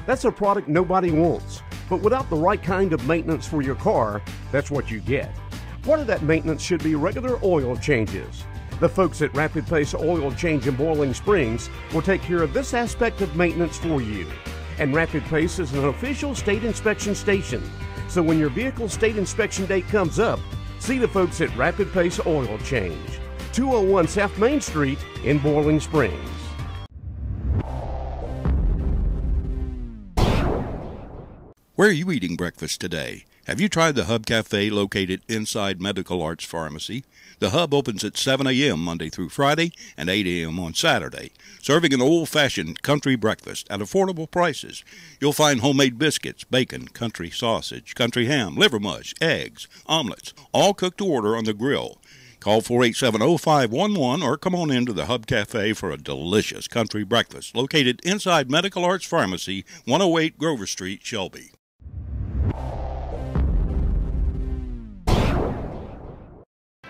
That's a product nobody wants. But without the right kind of maintenance for your car, that's what you get. Part of that maintenance should be regular oil changes. The folks at Rapid Pace Oil Change in Boiling Springs will take care of this aspect of maintenance for you. And Rapid Pace is an official state inspection station. So when your vehicle's state inspection date comes up, see the folks at Rapid Pace Oil Change, 201 South Main Street in Boiling Springs. Where are you eating breakfast today? Have you tried the Hub Cafe located inside Medical Arts Pharmacy? The Hub opens at 7 a.m. Monday through Friday and 8 a.m. on Saturday, serving an old-fashioned country breakfast at affordable prices. You'll find homemade biscuits, bacon, country sausage, country ham, liver mush, eggs, omelets, all cooked to order on the grill. Call 487-0511 or come on into the Hub Cafe for a delicious country breakfast located inside Medical Arts Pharmacy, 108 Grover Street, Shelby.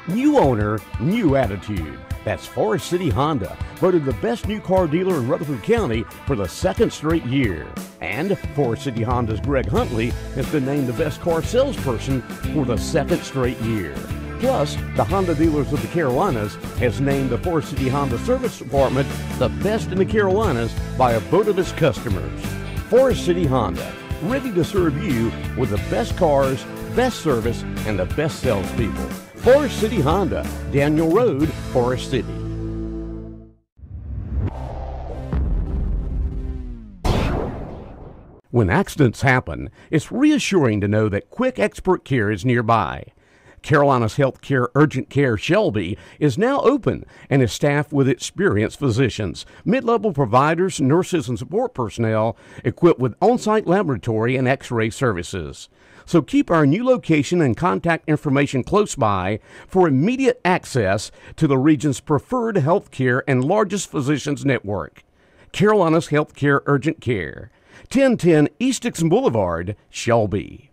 New owner, new attitude. That's Forest City Honda, voted the best new car dealer in Rutherford County for the second straight year. And Forest City Honda's Greg Huntley has been named the best car salesperson for the second straight year. Plus, the Honda Dealers of the Carolinas has named the Forest City Honda Service Department the best in the Carolinas by a vote of its customers. Forest City Honda, ready to serve you with the best cars, best service, and the best salespeople. Forest City Honda, Daniel Road, Forest City. When accidents happen, it's reassuring to know that quick expert care is nearby. Carolina's Healthcare Urgent Care Shelby is now open and is staffed with experienced physicians, mid-level providers, nurses, and support personnel equipped with on-site laboratory and x-ray services. So keep our new location and contact information close by for immediate access to the region's preferred health care and largest physicians network. Carolina's Healthcare Urgent Care, 1010 East Dixon Boulevard, Shelby.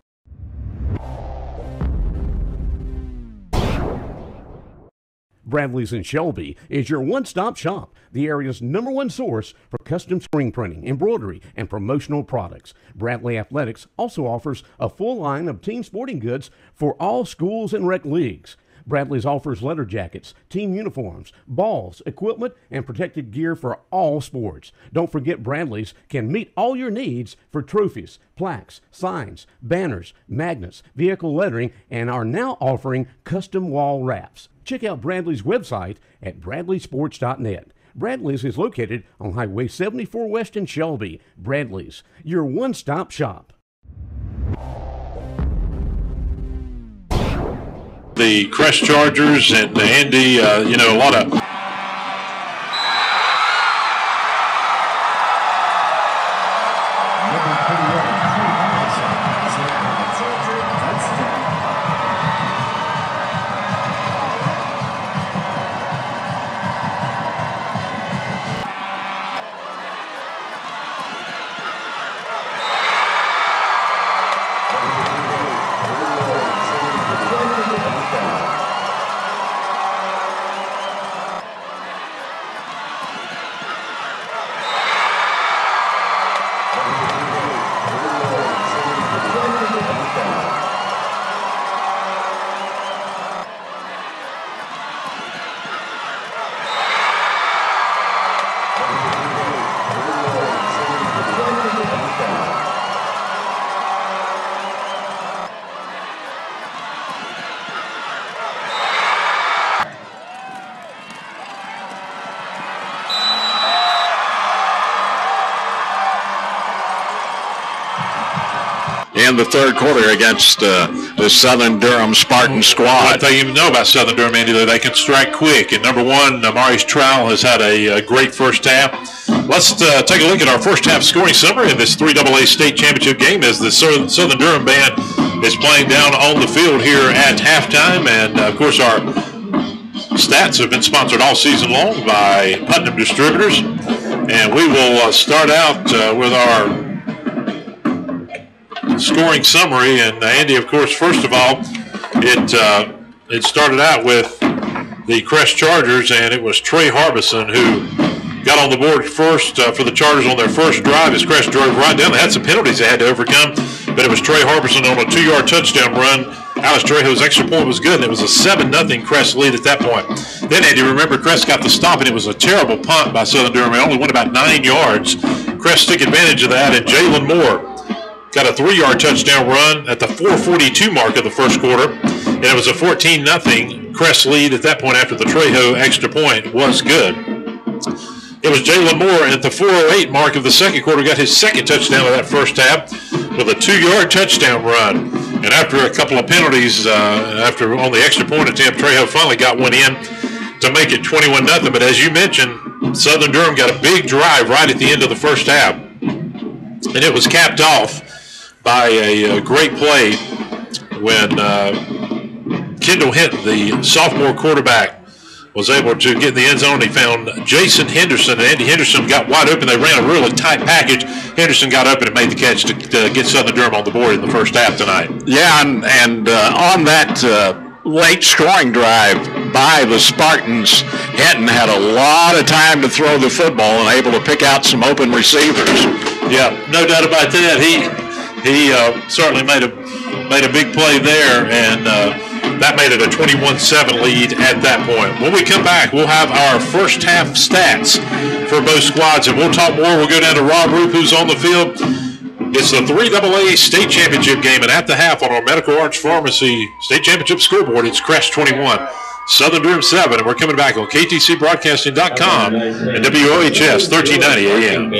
Bradley's in Shelby is your one-stop shop, the area's #1 source for custom screen printing, embroidery, and promotional products. Bradley Athletics also offers a full line of team sporting goods for all schools and rec leagues. Bradley's offers leather jackets, team uniforms, balls, equipment, and protected gear for all sports. Don't forget Bradley's can meet all your needs for trophies, plaques, signs, banners, magnets, vehicle lettering, and are now offering custom wall wraps. Check out Bradley's website at bradleysports.net. Bradley's is located on Highway 74 West in Shelby. Bradley's, your one-stop shop. The Crest Chargers and Andy, a lot of in the third quarter against the Southern Durham Spartan squad. One thing you know about Southern Durham, Andy, they can strike quick. And number one, Maurice Trowell has had a great first half. Let's take a look at our first half scoring summary in this 3AA state championship game as the Southern Durham band is playing down on the field here at halftime. And, of course, our stats have been sponsored all season long by Putnam Distributors. And we will start out with our scoring summary. And Andy, of course, first of all, it started out with the Crest Chargers, and it was Trey Harbison who got on the board first for the Chargers on their first drive as Crest drove right down. They had some penalties they had to overcome, but it was Trey Harbison on a 2-yard touchdown run. Alex Trejo's extra point was good, and it was a 7-0 Crest lead at that point. Then, Andy, remember, Crest got the stop, and it was a terrible punt by Southern Durham. It only went about 9 yards. Crest took advantage of that, and Jalen Moore got a 3-yard touchdown run at the 4:42 mark of the first quarter, and it was a 14-0 Crest lead at that point after the Trejo extra point was good. It was Jalen Moore at the 4:08 mark of the second quarter, got his second touchdown of that first half with a 2-yard touchdown run. And after a couple of penalties, after on the extra point attempt, Trejo finally got one in to make it 21-0. But as you mentioned, Southern Durham got a big drive right at the end of the first half. And it was capped off by a great play when Kendall Hinton, the sophomore quarterback, was able to get in the end zone. He found Jason Henderson, and Andy Henderson got wide open. They ran a really tight package. Henderson got up and made the catch to get Southern Durham on the board in the first half tonight. Yeah, and on that late scoring drive by the Spartans, Hinton had a lot of time to throw the football and able to pick out some open receivers. Yeah, no doubt about that. He certainly made a big play there, and that made it a 21-7 lead at that point. When we come back, we'll have our first half stats for both squads, and we'll talk more. We'll go down to Rob Roop, who's on the field. It's the 3AA state championship game, and at the half on our Medical Arts Pharmacy state championship scoreboard, it's Crest 21, Southern Durham 7, and we're coming back on KTCBroadcasting.com and WOHS 1390 AM.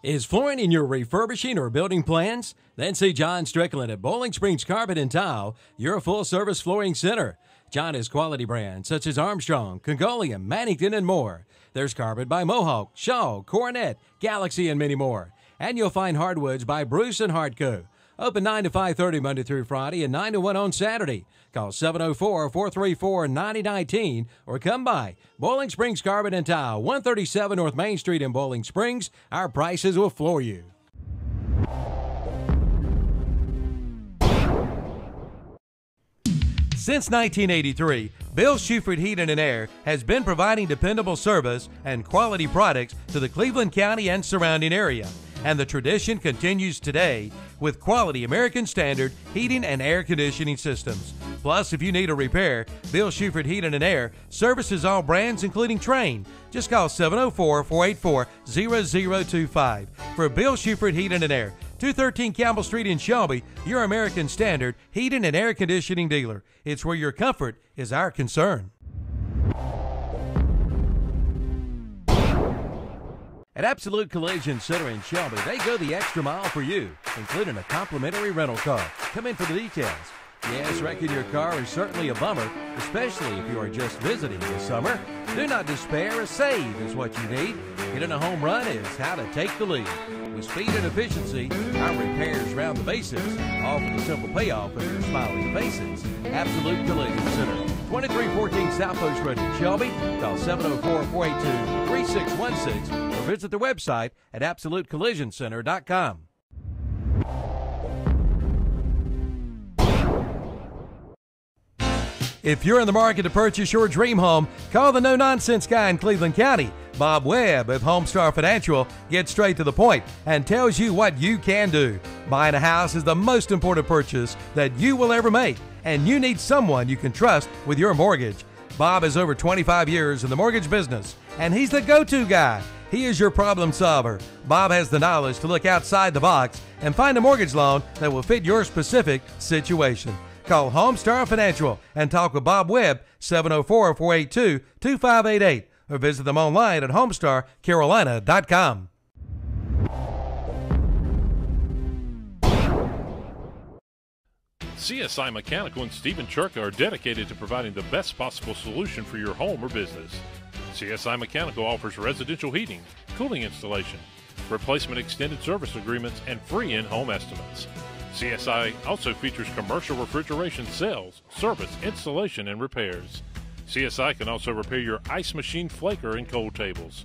Is flooring in your refurbishing or building plans? Then see John Strickland at Bowling Springs Carpet and Tile, your full-service flooring center. John has quality brands such as Armstrong, Congolium, Mannington, and more. There's carpet by Mohawk, Shaw, Coronet, Galaxy, and many more. And you'll find hardwoods by Bruce and Hardco. Open 9 to 5:30 Monday through Friday and 9 to 1 on Saturday. Call 704-434-9019 or come by Bowling Springs Carpet and Tile, 137 North Main Street in Bowling Springs. Our prices will floor you. Since 1983, Bill Shuford Heating and Air has been providing dependable service and quality products to the Cleveland County and surrounding area. And the tradition continues today with quality American Standard heating and air conditioning systems. Plus, if you need a repair, Bill Shuford Heating and Air services all brands including Trane. Just call 704-484-0025 for Bill Shuford Heating and Air, 213 Campbell Street in Shelby, your American Standard heating and air conditioning dealer. It's where your comfort is our concern. At Absolute Collision Center in Shelby, they go the extra mile for you, including a complimentary rental car. Come in for the details. Yes, wrecking your car is certainly a bummer, especially if you are just visiting this summer. Do not despair, a save is what you need. Getting a home run is how to take the lead. With speed and efficiency, our repairs round the bases, all for the simple payoff of your smiling faces. Absolute Collision Center, 2314 South Post Road in Shelby. Call 704-482-3616 or visit their website at AbsoluteCollisionCenter.com. If you're in the market to purchase your dream home, call the no-nonsense guy in Cleveland County. Bob Webb of Homestar Financial gets straight to the point and tells you what you can do. Buying a house is the most important purchase that you will ever make, and you need someone you can trust with your mortgage. Bob has over 25 years in the mortgage business, and he's the go-to guy. He is your problem solver. Bob has the knowledge to look outside the box and find a mortgage loan that will fit your specific situation. Call Homestar Financial and talk with Bob Webb, 704-482-2588, or visit them online at homestarcarolina.com. CSI Mechanical and Stephen Churka are dedicated to providing the best possible solution for your home or business. CSI Mechanical offers residential heating, cooling installation, replacement extended service agreements, and free in-home estimates. CSI also features commercial refrigeration sales, service, installation, and repairs. CSI can also repair your ice machine flaker and cold tables.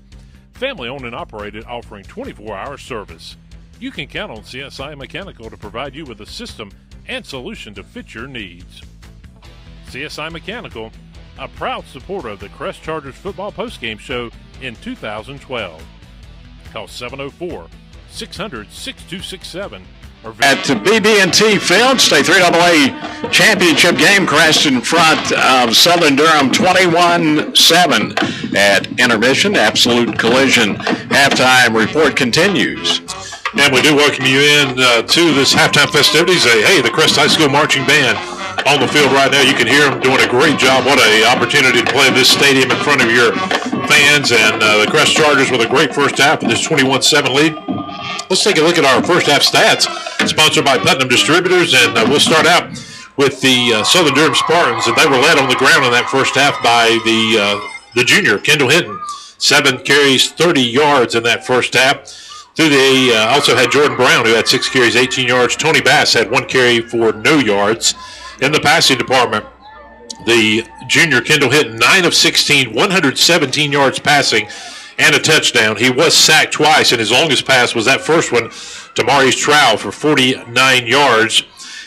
Family owned and operated, offering 24-hour service. You can count on CSI Mechanical to provide you with a system and solution to fit your needs. CSI Mechanical, a proud supporter of the Crest Chargers football postgame show in 2012. Call 704-600-6267 At BB&T Field, State 3AA Championship game, Crest in front of Southern Durham 21-7 at intermission. Absolute Collision halftime report continues. And we do welcome you in to this halftime festivities. Hey, the Crest High School Marching Band on the field right now. You can hear them doing a great job. What an opportunity to play in this stadium in front of your fans. And the Crest Chargers with a great first half with this 21-7 lead. Let's take a look at our first half stats, sponsored by Putnam Distributors, and we'll start out with the Southern Durham Spartans, and they were led on the ground in that first half by the junior, Kendall Hinton. 7 carries, 30 yards in that first half. Through the also had Jordan Brown, who had 6 carries, 18 yards. Tony Bass had 1 carry for no yards. In the passing department, the junior, Kendall Hinton, 9 of 16, 117 yards passing, and a touchdown. He was sacked twice, and his longest pass was that first one to Maurice Trowell for 49 yards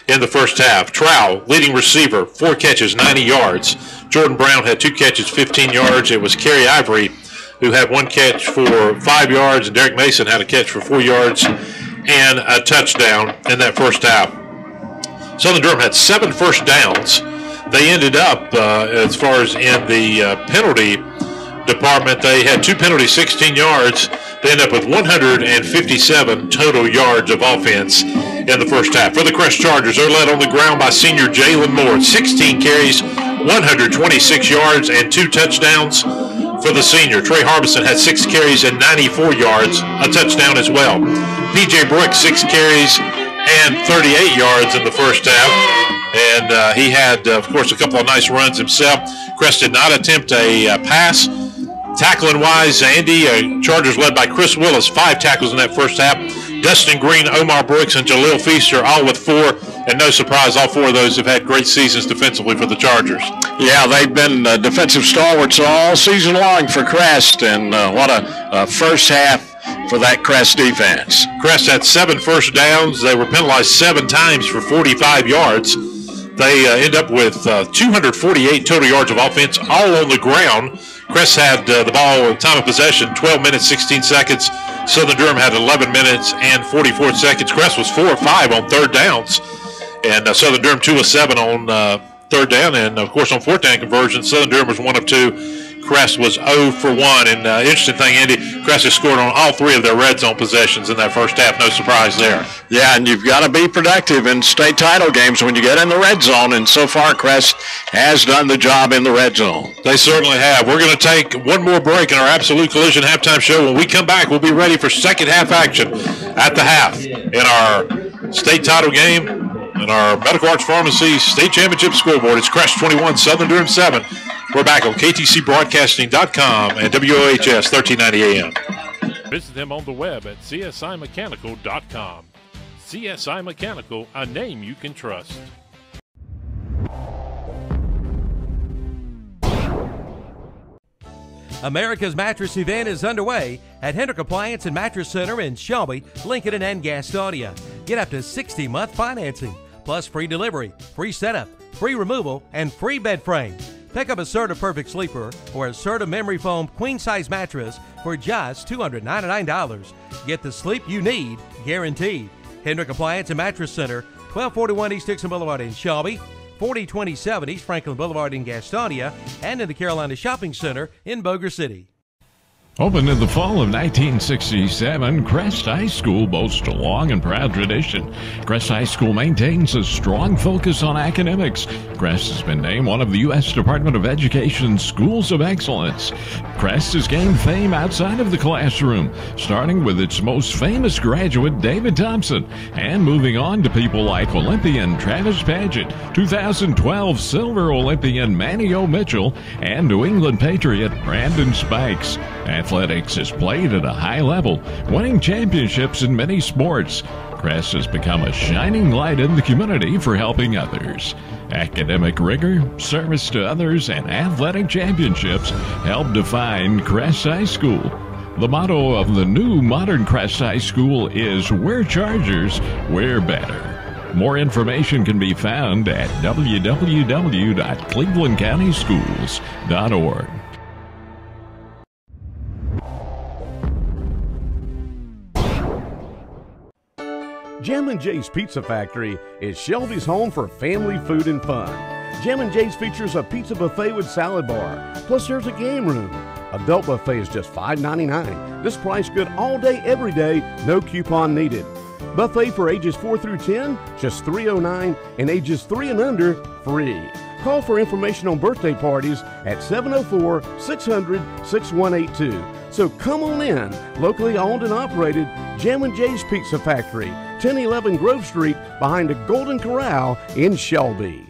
in the first half. Trowell, leading receiver, 4 catches, 90 yards. Jordan Brown had 2 catches, 15 yards. It was Kerry Ivory who had 1 catch for 5 yards, and Derek Mason had a catch for 4 yards and a touchdown in that first half. Southern Durham had 7 first downs. They ended up, as far as in the penalty department, they had 2 penalties, 16 yards. They end up with 157 total yards of offense in the first half. For the Crest Chargers, they're led on the ground by senior Jalen Moore, 16 carries, 126 yards, and 2 touchdowns. For the senior, Trey Harbison had 6 carries and 94 yards, a touchdown as well. P.J. Brooks, 6 carries and 38 yards in the first half. And he had, of course, a couple of nice runs himself. Crest did not attempt a pass. Tackling-wise, Andy, Chargers led by Chris Willis, 5 tackles in that first half. Dustin Green, Omar Brooks, and Jaleel Feaster all with 4. And no surprise, all 4 of those have had great seasons defensively for the Chargers. Yeah, they've been defensive stalwarts all season long for Crest, and what a first half for that Crest defense. Crest had 7 first downs. They were penalized 7 times for 45 yards. They end up with 248 total yards of offense, all on the ground. Crest had the ball, time of possession, 12 minutes, 16 seconds. Southern Durham had 11 minutes and 44 seconds. Crest was 4 of 5 on third downs. And Southern Durham 2 of 7 on third down. And, of course, on fourth down conversion, Southern Durham was 1 of 2. Crest was 0 for 1. And interesting thing, Andy, Crest has scored on all 3 of their red zone possessions in that first half. No surprise there. Yeah, and you've got to be productive in state title games when you get in the red zone. And so far, Crest has done the job in the red zone. They certainly have. We're going to take one more break in our Absolute Collision halftime show. When we come back, we'll be ready for second half action at the half in our state title game and our Medical Arts Pharmacy State Championship scoreboard. It's Crest 21, Southern Durham 7. We're back on KTCBroadcasting.com and WOHS 1390 AM. Visit them on the web at csimechanical.com. CSI Mechanical, a name you can trust. America's Mattress event is underway at Hendrick Appliance and Mattress Center in Shelby, Lincoln, and Gastonia. Get up to 60-month financing, plus free delivery, free setup, free removal, and free bed frame. Pick up a Serta Perfect Sleeper or a Serta Memory Foam queen-size mattress for just $299. Get the sleep you need, guaranteed. Hendrick Appliance and Mattress Center, 1241 East Dixon Boulevard in Shelby, 4027 East Franklin Boulevard in Gastonia, and in the Carolina Shopping Center in Boger City. Opened in the fall of 1967, Crest High School boasts a long and proud tradition. Crest High School maintains a strong focus on academics. Crest has been named one of the U.S. Department of Education's Schools of Excellence. Crest has gained fame outside of the classroom, starting with its most famous graduate, David Thompson, and moving on to people like Olympian Travis Paget, 2012 Silver Olympian Manny O. Mitchell, and New England Patriot Brandon Spikes. Athletics is played at a high level, winning championships in many sports. Crest has become a shining light in the community for helping others. Academic rigor, service to others, and athletic championships help define Crest High School. The motto of the new modern Crest High School is, "We're Chargers, we're better." More information can be found at www.clevelandcountyschools.org. Jim and Jay's Pizza Factory is Shelby's home for family food and fun. Jim and Jay's features a pizza buffet with salad bar, plus there's a game room. Adult buffet is just $5.99. This price good all day, every day, no coupon needed. Buffet for ages 4 through 10, just $3.09, and ages 3 and under, free. Call for information on birthday parties at 704-600-6182. So come on in, locally owned and operated, Jim and Jay's Pizza Factory, 1011 Grove Street, behind the Golden Corral in Shelby.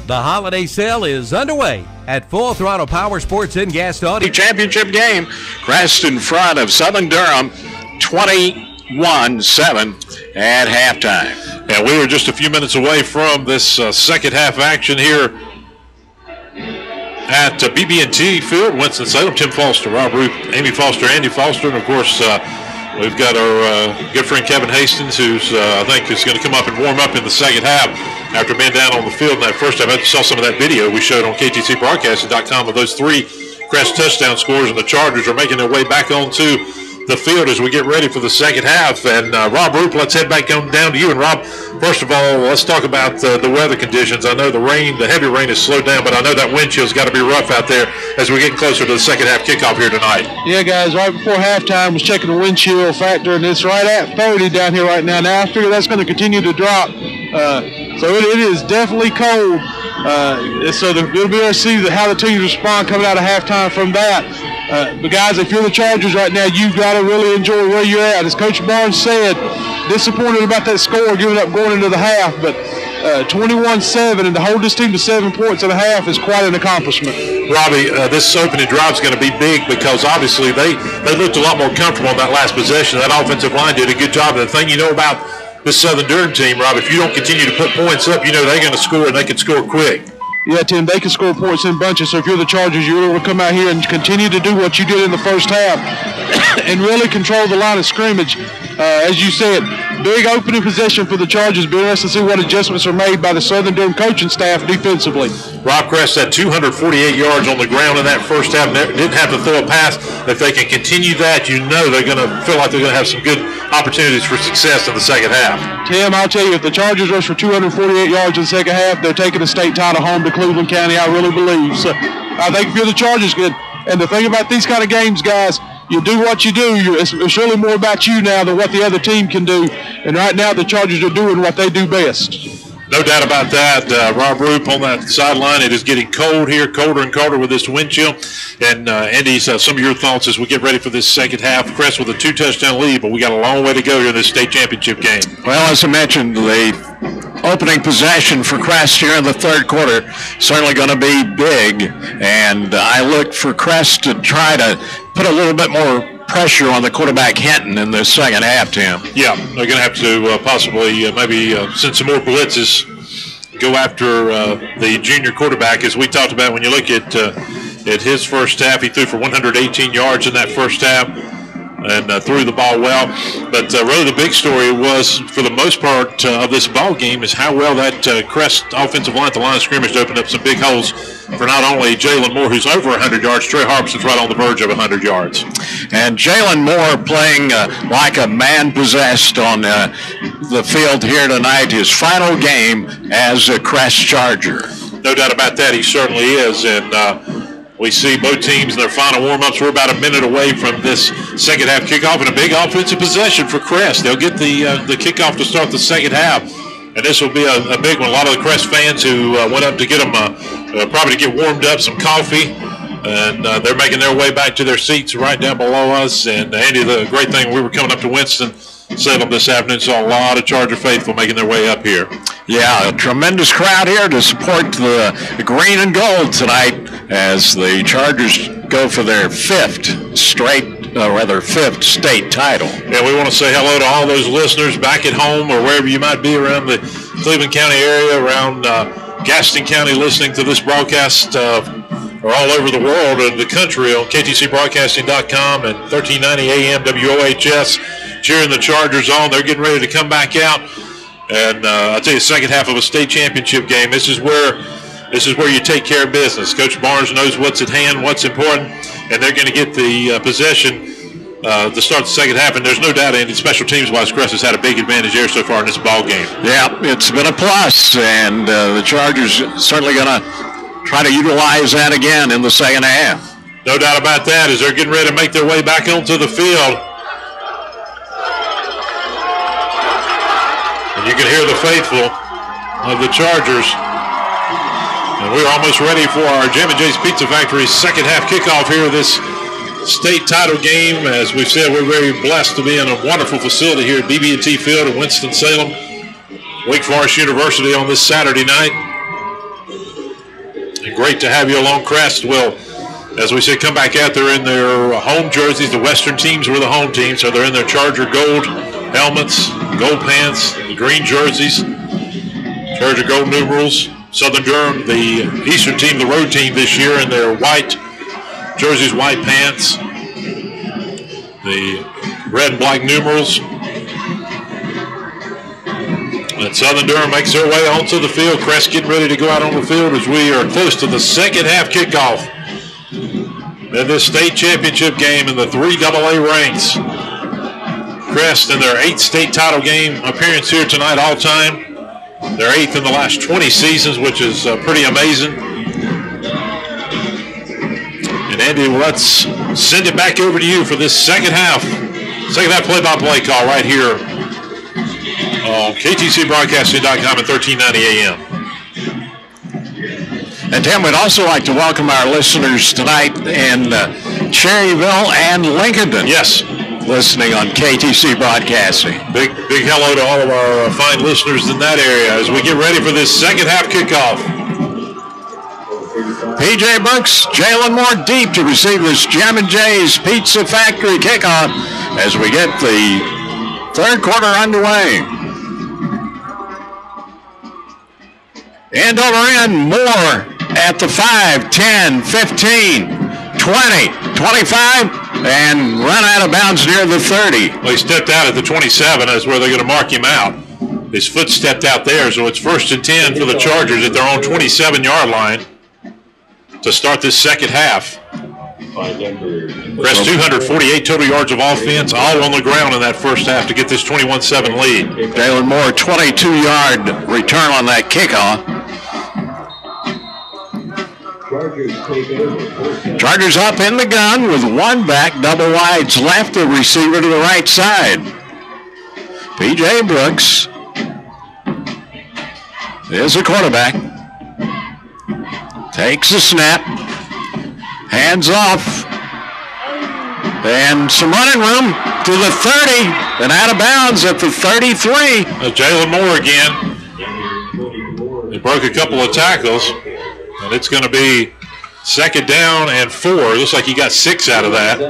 The holiday sale is underway at Full Throttle Power Sports and Gas Stadium. Championship game, Crest in front of Southern Durham, 21-7 at halftime. And we were just a few minutes away from this second half action here at BB&T Field, Winston-Salem. Tim Foster, Rob Roop, Amy Foster, Andy Foster, and of course we've got our good friend Kevin Hastings, who's I think is going to come up and warm up in the second half after being down on the field in that first half. I saw some of that video we showed on KTCBroadcas.com of those 3 Crest touchdown scores, and the Chargers are making their way back onto the field as we get ready for the second half. And Rob Roop, let's head back down to you. And Rob, first of all, let's talk about the weather conditions. I know the heavy rain has slowed down, but I know that wind chill's got to be rough out there as we're getting closer to the second half kickoff here tonight. Yeah, guys, right before halftime was checking the wind chill factor, and it's right at 30 down here right now. Now I figure that's going to continue to drop. So it is definitely cold. So it'll be able to see how the teams respond coming out of halftime from that. But guys, if you're the Chargers right now, you've got to really enjoy where you're at. As Coach Barnes said, disappointed about that score, giving up going into the half, but 21-7, and to hold this team to 7 points at a half is quite an accomplishment. Robbie, this opening drive is going to be big because obviously they looked a lot more comfortable on that last possession. That offensive line did a good job. And the thing you know about this Southern Durham team, Rob, if you don't continue to put points up, you know they're going to score, and they can score quick. Yeah, Tim, they can score points in bunches. So if you're the Chargers, you're able to come out here and continue to do what you did in the first half and really control the line of scrimmage. As you said, big opening possession for the Chargers. Be interested to see what adjustments are made by the Southern Durham coaching staff defensively. Rob Crest had 248 yards on the ground in that first half. Didn't have to throw a pass. If they can continue that, you know they're going to feel like they're going to have some good opportunities for success in the second half. Tim, I'll tell you, if the Chargers rush for 248 yards in the second half, they're taking the state title home to Cleveland County, I really believe. So I think if you're the Chargers, good. And the thing about these kind of games, guys, you do what you do. It's really more about you now than what the other team can do. And right now the Chargers are doing what they do best. No doubt about that. Rob Roop on that sideline. It is getting cold here, colder and colder with this wind chill. And Andy, some of your thoughts as we get ready for this second half. Crest with a 2-touchdown lead, but we got a long way to go here in this state championship game. Well, as I mentioned, the opening possession for Crest here in the third quarter certainly going to be big. And I look for Crest to try to put a little bit more pressure on the quarterback Hinton in the second half, Tim. Yeah, they're going to have to possibly maybe send some more blitzes, go after the junior quarterback, as we talked about. When you look at his first half, he threw for 118 yards in that first half and threw the ball well. But really the big story was, for the most part of this ball game, is how well that Crest offensive line at the line of scrimmage opened up some big holes for not only Jalen Moore, who's over 100 yards, Trey Harbison's right on the verge of 100 yards. And Jalen Moore playing like a man possessed on the field here tonight, his final game as a Crest Charger. No doubt about that, he certainly is. And we see both teams in their final warm-ups. We're about a minute away from this second half kickoff, and a big offensive possession for Crest. They'll get the kickoff to start the second half, and this will be a big one. A lot of the Crest fans who went up to get them probably to get warmed up, some coffee, and they're making their way back to their seats right down below us. And Andy, the great thing, we were coming up to Winston-Salem this afternoon, saw a lot of Charger faithful making their way up here. Yeah, a tremendous crowd here to support the green and gold tonight as the Chargers go for their fifth state title. And we want to say hello to all those listeners back at home or wherever you might be around the Cleveland County area, around Gaston County, listening to this broadcast are all over the world and the country on KTCBroadcasting.com and 1390 AM WOHS cheering the Chargers on. They're getting ready to come back out. And I'll tell you, second half of a state championship game, this is where you take care of business. Coach Barnes knows what's at hand, what's important, and they're going to get the possession to start the second half. And there's no doubt, Andy, special teams-wise, Crest has had a big advantage there so far in this ball game. Yeah, it's been a plus, and the Chargers certainly going to try to utilize that again in the second half. No doubt about that as they're getting ready to make their way back onto the field. And you can hear the faithful of the Chargers. And we're almost ready for our Jim and Jay's Pizza Factory second half kickoff here of this state title game. As we've said, we're very blessed to be in a wonderful facility here at BB&T Field in Winston-Salem, Wake Forest University on this Saturday night. And great to have you along, Crest. Well, as we said, come back out there in their home jerseys. The Western teams were the home team, so they're in their Charger gold helmets, gold pants, the green jerseys, Charger gold numerals. Southern Durham, the Eastern team, the road team this year, in their white jerseys, white pants, the red and black numerals. And Southern Durham makes their way onto the field. Crest getting ready to go out on the field as we are close to the second half kickoff in this state championship game in the 3AA ranks. Crest in their 8th state title game appearance here tonight all time. Their 8th in the last 20 seasons, which is pretty amazing. And Andy, let's send it back over to you for this second half play-by-play call right here on KTCBroadcasting.com at 1390 AM. And Tim, we'd also like to welcome our listeners tonight in Cherryville and Lincoln. Yes. Listening on KTC Broadcasting. Big hello to all of our fine listeners in that area as we get ready for this second half kickoff. P.J. Brooks, Jalen Moore deep to receive this Jam and Jay's Pizza Factory kickoff as we get the third quarter underway. End over end, Moore at the 5, 10, 15, 20, 25, and run out of bounds near the 30. Well, he stepped out at the 27. That's where they're going to mark him out. His foot stepped out there, so it's 1st and 10 for the Chargers at their own 27-yard line to start this second half. Crest 248 total yards of offense, all on the ground in that first half to get this 21-7 lead. Jalen Moore, 22-yard return on that kickoff. Chargers up in the gun with one back, double wides left, the receiver to the right side. P.J. Brooks is the quarterback. Takes the snap, hands off, and some running room to the 30, and out of bounds at the 33. Jalen Moore again. He broke a couple of tackles. And it's going to be 2nd down and 4. Looks like he got 6 out of that.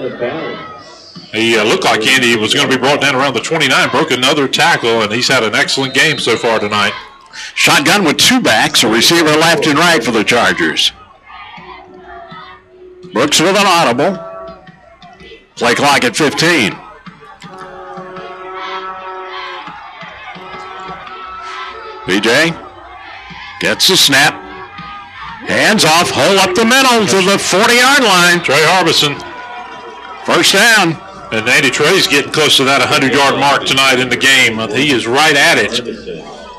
He looked like Andy was going to be brought down around the 29, broke another tackle, and he's had an excellent game so far tonight. Shotgun with 2 backs, a receiver left and right for the Chargers. Brooks with an audible. Play clock at 15. PJ gets the snap. Hands off, hole up the middle to the 40-yard line. Trey Harbison. 1st down. And Andy Trey's getting close to that 100-yard mark tonight in the game. He is right at it.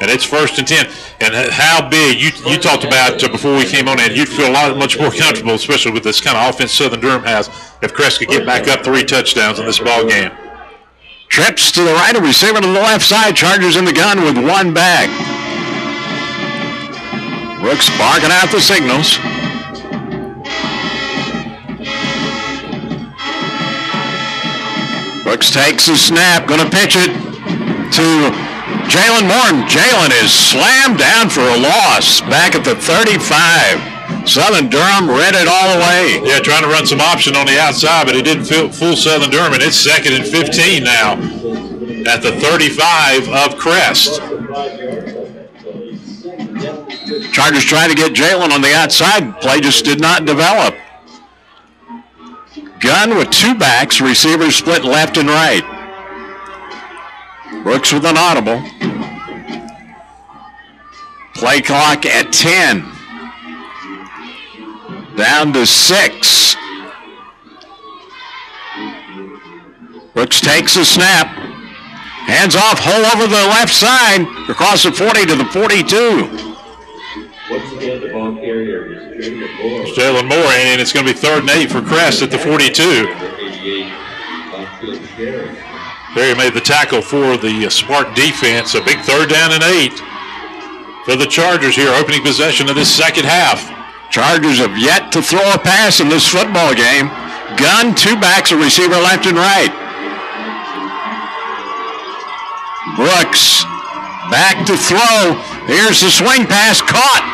And it's 1st and 10. And how big, you talked about before we came on, and you'd feel much more comfortable, especially with this kind of offense Southern Durham has, if Crest could get back up 3 touchdowns in this ball game. Trips to the right, a receiver to the left side. Chargers in the gun with 1 back. Brooks barking out the signals. Brooks takes the snap, going to pitch it to Jalen Moore. Jalen is slammed down for a loss back at the 35. Southern Durham read it all the way. Yeah, trying to run some option on the outside, but it didn't fool Southern Durham, and it's 2nd and 15 now at the 35 of Crest. Chargers trying to get Jalen on the outside. Play just did not develop. Gunn with two backs. Receivers split left and right. Brooks with an audible. Play clock at 10. Down to 6. Brooks takes a snap. Hands off, hole over the left side. Across the 40 to the 42. Once again, the ball carrier is Jalen Moore, and it's going to be 3rd and 8 for Crest at the 42. Perry made the tackle for the Spartan defense. A big 3rd down and 8 for the Chargers here, opening possession of this second half. Chargers have yet to throw a pass in this football game. Gunn, two backs, a receiver left and right. Brooks back to throw. Here's the swing pass, caught.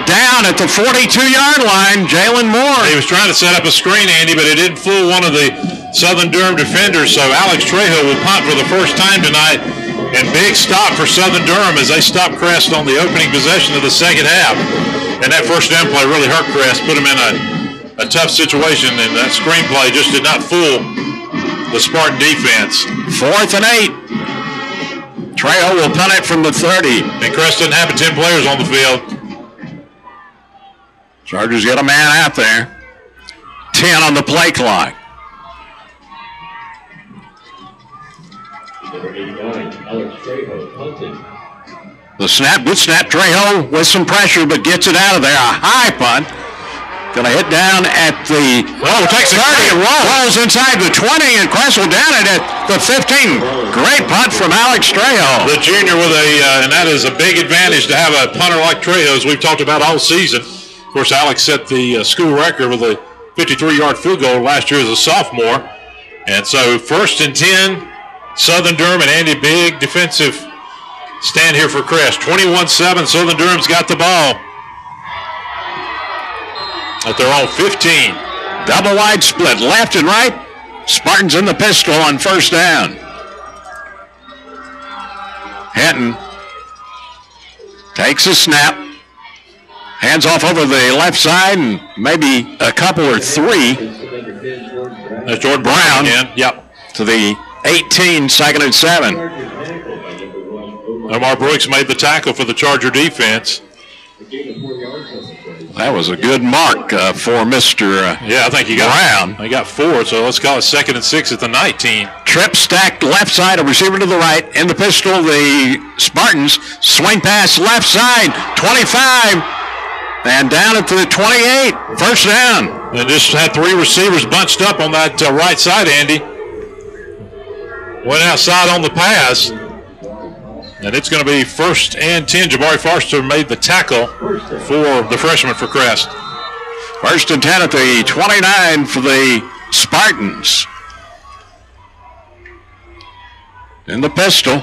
Down at the 42-yard line, Jalen Moore. He was trying to set up a screen, Andy, but it didn't fool one of the Southern Durham defenders, so Alex Trejo will punt for the first time tonight. And big stop for Southern Durham as they stop Crest on the opening possession of the second half. And that first down play really hurt Crest, put him in a tough situation, and that screenplay just did not fool the Spartan defense. 4th and 8. Trejo will punt it from the 30. And Crest doesn't have 10 players on the field. Chargers get a man out there. 10 on the play clock. Number 89, Alex Trejo, punting. The snap, good snap. Trejo with some pressure, but gets it out of there. A high punt. Going to hit down at the 30. Rolls inside the 20, and Crest will down it at the 15. Great punt from Alex Trejo. The junior with and that is a big advantage to have a punter like Trejo, as we've talked about all season. Of course, Alex set the school record with a 53-yard field goal last year as a sophomore. And so 1st and 10, Southern Durham, and Andy, big defensive stand here for Crest. 21-7, Southern Durham's got the ball at their own 15. Double wide split, left and right. Spartans in the pistol on 1st down. Hinton takes a snap. Hands off over the left side, and maybe a couple or 3. That's Jordan Brown again. Yep. To the 18, 2nd and 7. Omar Brooks made the tackle for the Charger defense. That was a good mark for Mr. Yeah, I think he got Brown. He got 4, so let's call it 2nd and 6 at the 19. Trip stacked left side, a receiver to the right. In the pistol, the Spartans. Swing pass left side, 25. And down at the 28, 1st down. And just had 3 receivers bunched up on that right side, Andy. Went outside on the pass. And it's going to be 1st and 10. Jabari Forster made the tackle for the freshman for Crest. 1st and 10 at the 29 for the Spartans. In the pistol.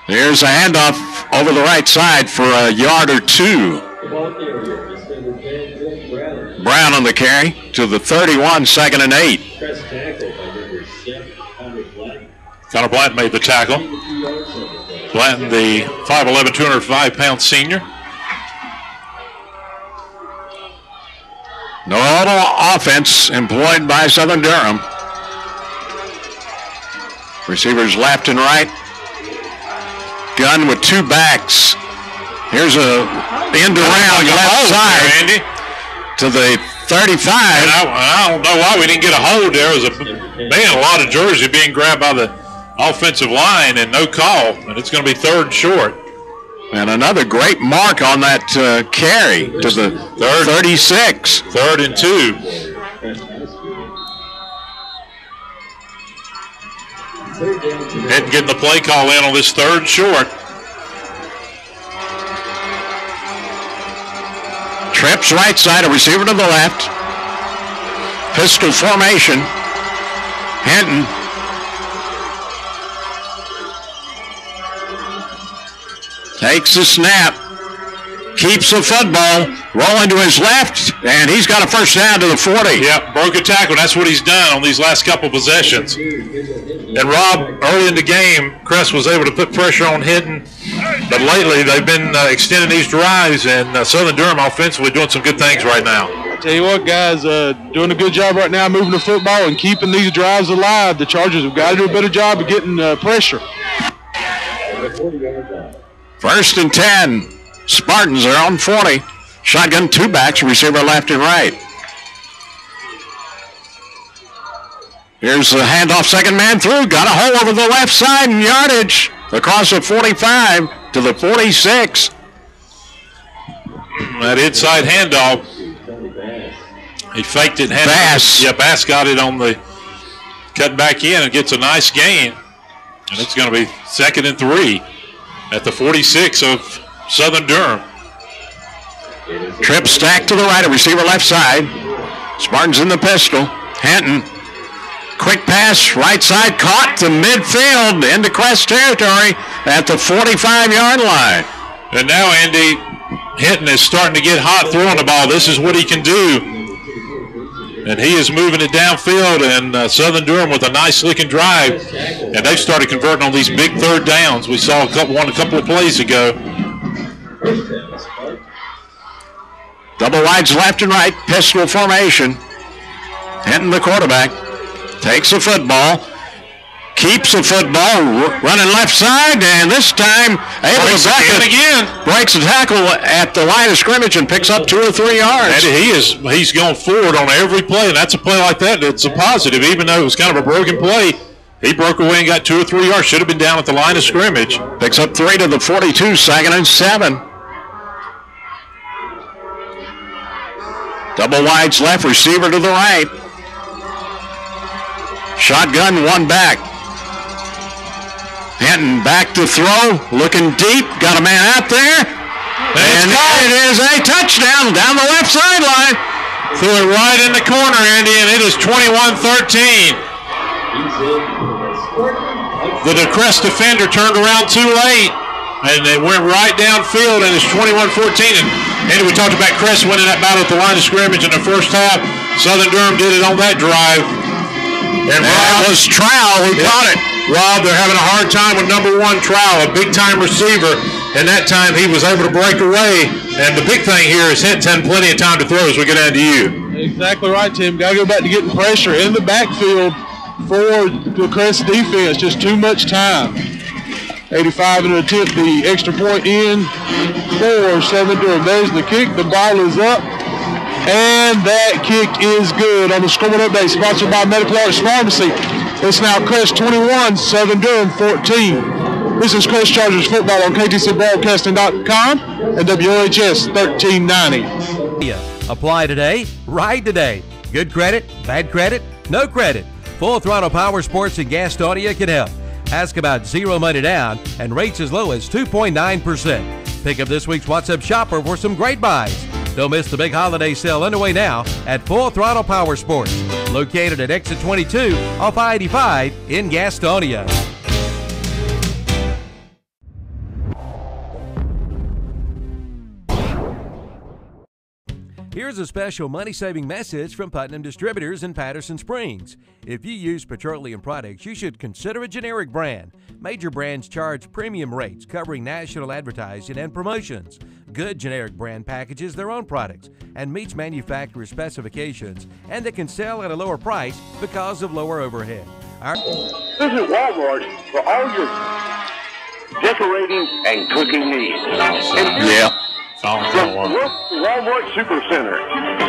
Here's a handoff over the right side for a yard or 2. Brown on the carry to the 31, 2nd and 8. Connor Blanton made the tackle. Blanton, the 5'11", 205-pound senior. No auto offense employed by Southern Durham. Receivers left and right. Gunn with 2 backs. Here's a end around left side Andy. To the 35. And I don't know why we didn't get a hold there. It was a lot of jersey being grabbed by the offensive line and no call. And it's going to be 3rd and short. And another great mark on that carry to the 36. 3rd and 2. Hinton getting the play call in on this 3rd and short. Trips right side, a receiver to the left. Pistol formation. Hinton. Takes the snap. Keeps the football. Rolling to his left, and he's got a 1st down to the 40. Yep, broke a tackle. That's what he's done on these last couple possessions. And Rob, early in the game, Crest was able to put pressure on Hinton But lately, they've been extending these drives, and Southern Durham offensively doing some good things right now. I tell you what, guys, doing a good job right now moving the football and keeping these drives alive. The Chargers have got to do a better job of getting pressure. 1st and 10. Spartans are on 40. Shotgun, 2 backs, receiver left and right. Here's the handoff, second man through. Got a hole over the left side and yardage across the 45 to the 46. That inside handoff. He faked it. Bass. Yeah, Bass got it on the cut back in and gets a nice gain. And it's going to be 2nd and 3 at the 46 of Southern Durham. Trip stack to the right, a receiver left side. Spartans in the pistol. Hinton. Quick pass, right side, caught to midfield into Crest territory at the 45-yard line. And now Andy Hinton is starting to get hot throwing the ball. This is what he can do. And he is moving it downfield, and Southern Durham with a nice looking drive. And they've started converting on these big 3rd downs. We saw a couple of plays ago. Double wides left and right, pistol formation. Hinton the quarterback. Takes the football, keeps the football, running left side, and this time able to back it again. Breaks the tackle at the line of scrimmage and picks up 2 or 3 yards. And he's going forward on every play, and that's a play like that. It's a positive, even though it was kind of a broken play. He broke away and got 2 or 3 yards. Should have been down at the line of scrimmage. Picks up 3 to the 42, 2nd and 7. Double wides left, receiver to the right. Shotgun, 1 back. Hinton back to throw, looking deep, got a man out there. And it is a touchdown down the left sideline. Threw it right in the corner, Andy, and it is 21-13. The Crest defender turned around too late, and they went right downfield, and it's 21-14. And Andy, we talked about Crest winning that battle at the line of scrimmage in the first half. Southern Durham did it on that drive. And Rob was Trowell who caught it. Rob, they're having a hard time with number 1 Trowell, a big-time receiver, and that time he was able to break away. And the big thing here is Hinton had plenty of time to throw as we get down to you. Exactly right, Tim. Got to go back to getting pressure in the backfield for the Crest defense. Just too much time. 85 and attempt the extra point in for Southern Durham. There's the kick. The ball is up. And that kick is good on the scoreboard update, sponsored by Medical Arts Pharmacy. It's now Crest 21, Southern Durham 14. This is Crest Chargers football on KTCBroadcasting.com and WOHS 1390. Apply today, ride today. Good credit, bad credit, no credit. Full Throttle Power Sports and Gastonia can help. Ask about 0 money down and rates as low as 2.9%. Pick up this week's WhatsApp shopper for some great buys. Don't miss the big holiday sale underway now at Full Throttle Power Sports, located at exit 22 off I-85 in Gastonia. Here's a special money-saving message from Putnam Distributors in Patterson Springs. If you use petroleum products, you should consider a generic brand. Major brands charge premium rates covering national advertising and promotions. Good generic brand packages their own products and meets manufacturer specifications, and they can sell at a lower price because of lower overhead. Visit Walmart for all your decorating and cooking needs. Walmart Supercenter,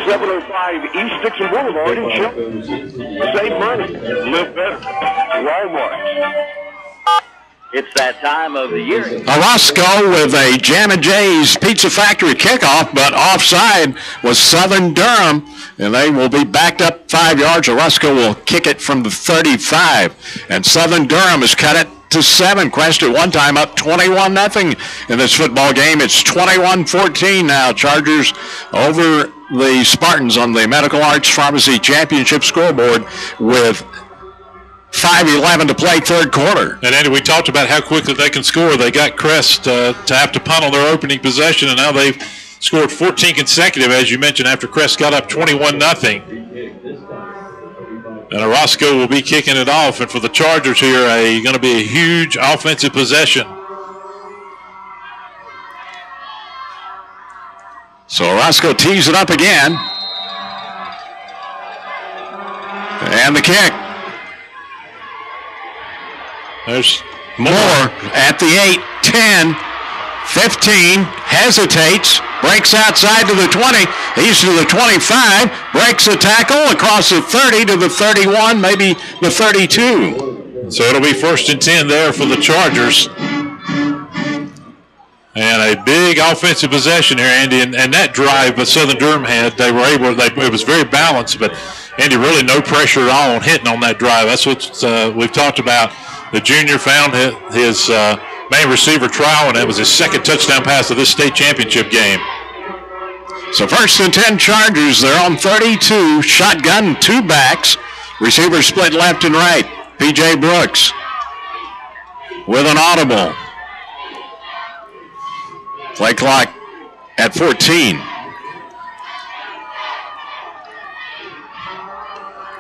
705 East Dixon Boulevard in Shelton. Save money, live better. Walmart. It's that time of the year. Orozco with a Jam & J's Pizza Factory kickoff, but offside was Southern Durham, and they will be backed up 5 yards. Orozco will kick it from the 35, and Southern Durham has cut it to 7. Crest at one time up 21-0 in this football game. It's 21-14 now. Chargers over the Spartans on the Medical Arts Pharmacy Championship scoreboard with 5:11 to play, third quarter. And Andy, we talked about how quickly they can score. They got Crest to have to punt on their opening possession, and now they've scored 14 consecutive, as you mentioned, after Crest got up 21-0. And Orozco will be kicking it off, and for the Chargers here, going to be a huge offensive possession. So Roscoe tees it up again. And the kick. There's Moore at the 8, 10, 15, hesitates, breaks outside to the 20, he's to the 25, breaks a tackle across the 30 to the 31, maybe the 32. So it'll be 1st and 10 there for the Chargers. And a big offensive possession here, Andy, and that drive that Southern Durham had, it was very balanced, but Andy, really no pressure at all on hitting on that drive. That's what we've talked about. The junior found his main receiver trial, and it was his 2nd touchdown pass of this state championship game. So 1st and 10 Chargers, they're on 32, shotgun, 2 backs, receivers split left and right. P.J. Brooks with an audible. Play clock at 14.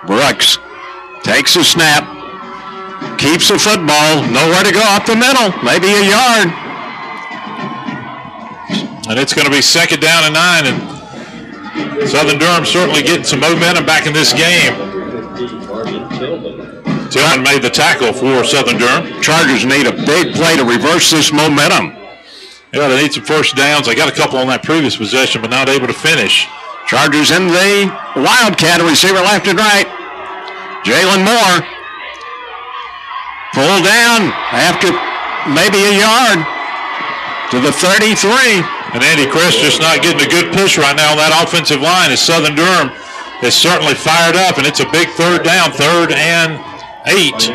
Brooks takes a snap, keeps the football, nowhere to go up the middle, maybe a yard. And it's going to be 2nd down and 9, and Southern Durham certainly getting some momentum back in this game. Tillman made the tackle for Southern Durham. Chargers need a big play to reverse this momentum. Yeah, they need some 1st downs. They got a couple on that previous possession, but not able to finish. Chargers in the Wildcat, receiver left and right. Jalen Moore pulled down after maybe a yard to the 33. And Andy Crest just not getting a good push right now on that offensive line as Southern Durham is certainly fired up, and it's a big 3rd down, 3rd and 8.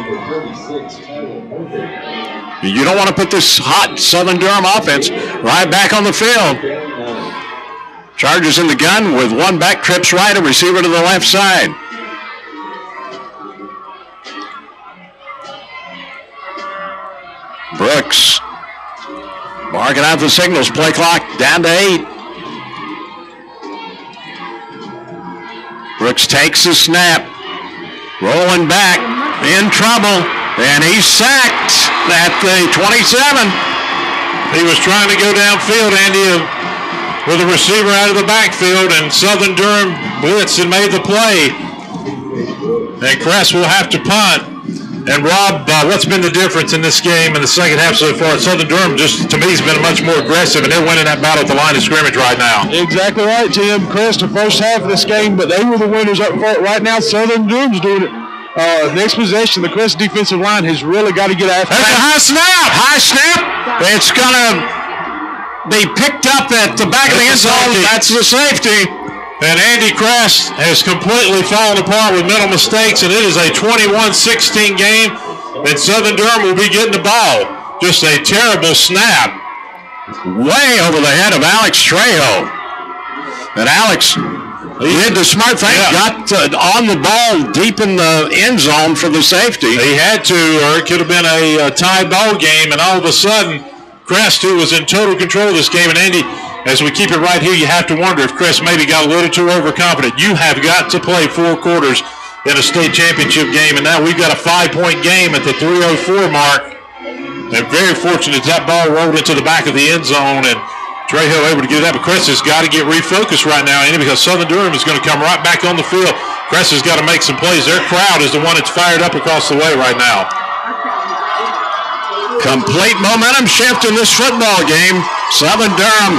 You don't want to put this hot Southern Durham offense right back on the field. Chargers in the gun with 1 back, trips right, a receiver to the left side. Brooks marking out the signals. Play clock down to 8. Brooks takes the snap, rolling back, in trouble, and he's sacked at the 27. He was trying to go downfield, Andy, with a receiver out of the backfield, and Southern Durham blitzed and made the play. And Crest will have to punt. And Rob, what's been the difference in this game in the second half so far? Southern Durham, just to me, has been much more aggressive, and they're winning that battle at the line of scrimmage right now. Exactly right, Tim. Crest, the first half of this game, but they were the winners up front. Right now, Southern Durham's doing it. Next possession, the Crest defensive line has really got to get after it. There's a high snap. High snap. It's going to be picked up at the back of the end zone. That's the safety. And Andy Crest has completely fallen apart with mental mistakes, and it is a 21-16 game, and Southern Durham will be getting the ball. Just a terrible snap. Way over the head of Alex Trejo. And Alex, he did the smart thing, got on the ball deep in the end zone for the safety. He had to, or it could have been a tie ball game, and all of a sudden, Crest, who was in total control of this game, and Andy, as we keep it right here, you have to wonder if Crest maybe got a little too overconfident. You have got to play 4 quarters in a state championship game, and now we've got a 5-point game at the 3:04 mark. And very fortunate that ball rolled into the back of the end zone, and Trejo able to get that. But Crest has got to get refocused right now, Andy, because Southern Durham is going to come right back on the field. Crest has got to make some plays. Their crowd is the one that's fired up across the way right now. Complete momentum shift in this football game. Southern Durham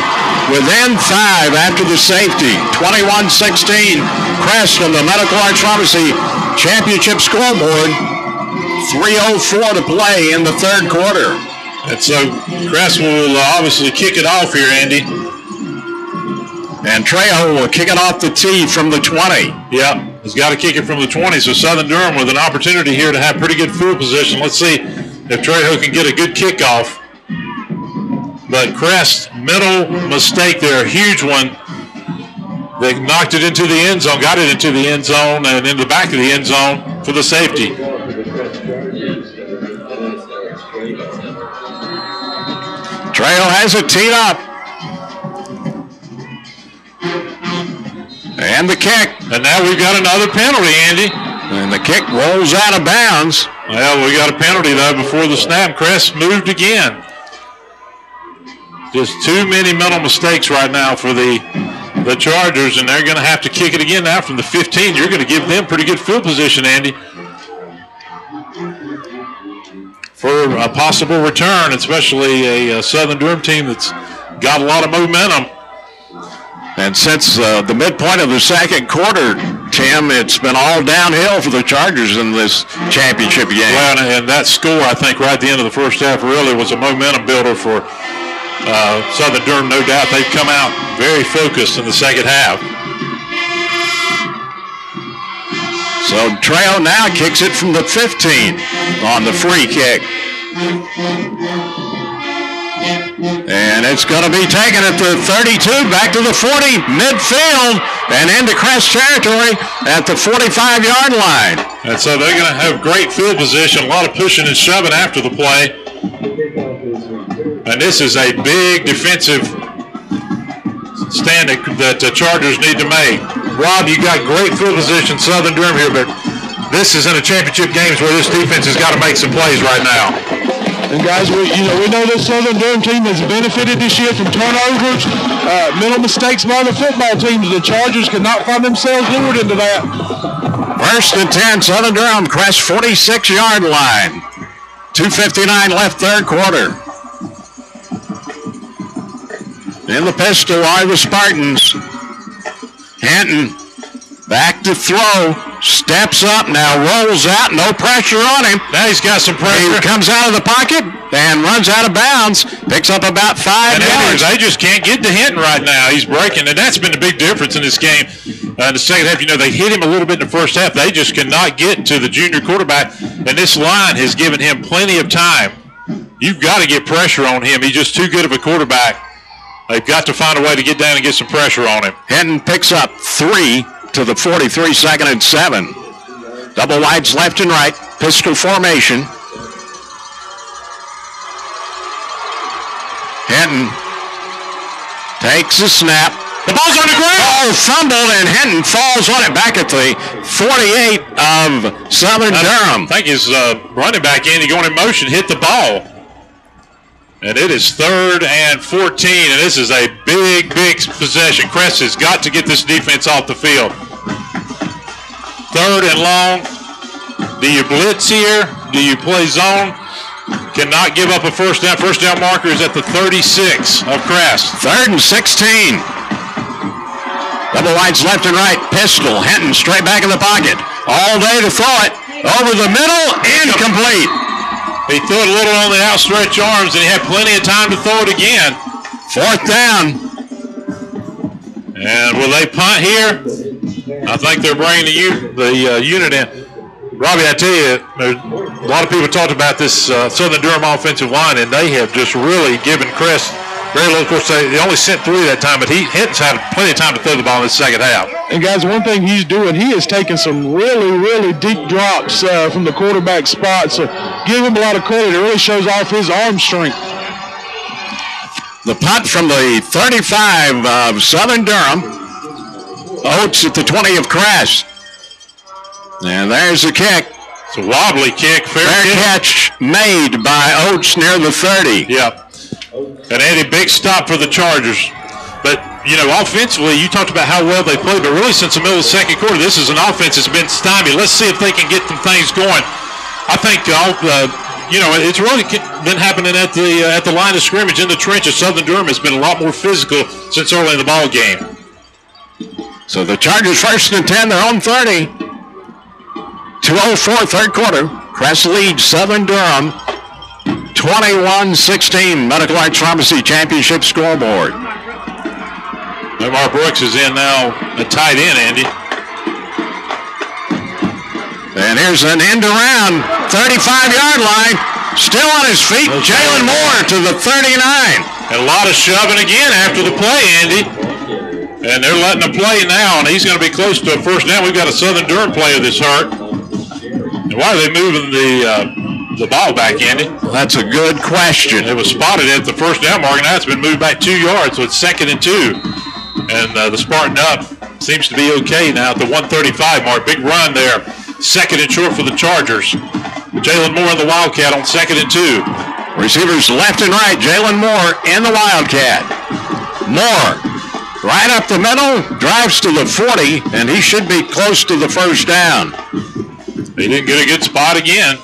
within 5 after the safety. 21-16. Crest on the Medical Arts Pharmacy Championship scoreboard. 3:04 to play in the 3rd quarter. And so Crest will obviously kick it off here, Andy. And Trejo will kick it off the tee from the 20. Yep, he's got to kick it from the 20. So Southern Durham with an opportunity here to have pretty good field position. Let's see if Trejo can get a good kickoff. But Crest, middle mistake there, a huge one. They knocked it into the end zone, got it into the end zone, and in the back of the end zone for the safety. Trejo has it teed up. And the kick. And now we've got another penalty, Andy. And the kick rolls out of bounds. Well, we got a penalty, though, before the snap. Crest moved again. Just too many mental mistakes right now for the Chargers, and they're going to have to kick it again now from the 15. You're going to give them pretty good field position, Andy, for a possible return, especially a Southern Durham team that's got a lot of momentum. And since the midpoint of the second quarter, Tim, it's been all downhill for the Chargers in this championship game. Well, and that score, I think, right at the end of the first half really was a momentum builder for Southern Durham, no doubt. They've come out very focused in the second half. So Trejo now kicks it from the 15 on the free kick. And it's going to be taken at the 32, back to the 40, midfield, and into Crest territory at the 45-yard line. And so they're going to have great field position, a lot of pushing and shoving after the play. And this is a big defensive stand that the Chargers need to make. Rob, you got great field position, Southern Durham here, but this is in a championship games where this defense has got to make some plays right now. And guys, we know this Southern Durham team has benefited this year from turnovers, mental mistakes by the football teams. The Chargers could not find themselves lured into that. 1st and 10, Southern Durham, Crest 46-yard line. 2:59 left third quarter. In the pistol are the Spartans. Hinton back to throw. Steps up now, rolls out, no pressure on him. Now he's got some pressure. He comes out of the pocket and runs out of bounds. Picks up about 5 yards. They just can't get to Hinton right now. He's breaking, and that's been the big difference in this game. In the second half, they hit him a little bit in the first half. They just cannot get to the junior quarterback, and this line has given him plenty of time. You've got to get pressure on him. He's just too good of a quarterback. They've got to find a way to get down and get some pressure on him. Hinton picks up 3 to the 43, 2nd and 7. Double wides left and right, pistol formation. Hinton takes a snap. The ball's on the ground. Ball fumbled, and Hinton falls on it back at the 48 of Southern Durham. I think his running back, Andy, going in motion, hit the ball. And it is 3rd and 14, and this is a big, big possession. Crest has got to get this defense off the field. 3rd and long. Do you blitz here? Do you play zone? Cannot give up a first down. First down marker is at the 36 of Crest. 3rd and 16. Double wides left and right. Pistol. Hinton straight back in the pocket. All day to throw it. Over the middle. Incomplete. He threw it a little on the outstretched arms, and he had plenty of time to throw it again. 4th down. And will they punt here? I think they're bringing the unit in. Robbie, I tell you, a lot of people talked about this Southern Durham offensive line, and they have just really given Crest very little. Of course, they only sent 3 that time, but Hinton's had plenty of time to throw the ball in the second half. And guys, one thing he's doing, he is taking some really, really deep drops from the quarterback spot. So give him a lot of credit. It really shows off his arm strength. The punt from the 35 of Southern Durham. Oates at the 20 of Crest. And there's the kick. It's a wobbly kick. Fair catch made by Oates near the 30. Yep. And Eddie, big stop for the Chargers. But, offensively, you talked about how well they played, but really since the middle of the second quarter, this is an offense that's been stymied. Let's see if they can get some things going. I think, it's really been happening at the line of scrimmage in the trenches. Southern Durham has been a lot more physical since early in the ball game. So the Chargers 1st and 10, they're on 30. 2:04, third quarter. Crest leads Southern Durham 21-16. Medical Arts Pharmacy Championship scoreboard. Mark Brooks is in now, a tight end, Andy. And here's an end around, 35-yard line. Still on his feet, Jalen Moore to the 39. And a lot of shoving again after the play, Andy. And they're letting him play now, and he's going to be close to a first down. We've got a Southern Durham player that's hurt. And why are they moving the ball back, Andy? Well, that's a good question. It was spotted at the first down mark, and now it's been moved back 2 yards, so it's 2nd and 2. And the Spartan up seems to be okay now at the 135 mark. Big run there. 2nd and short for the Chargers. Jalen Moore and the Wildcat on 2nd and 2. Receivers left and right. Jalen Moore and the Wildcat. Moore right up the middle, drives to the 40, and he should be close to the first down. He didn't get a good spot again.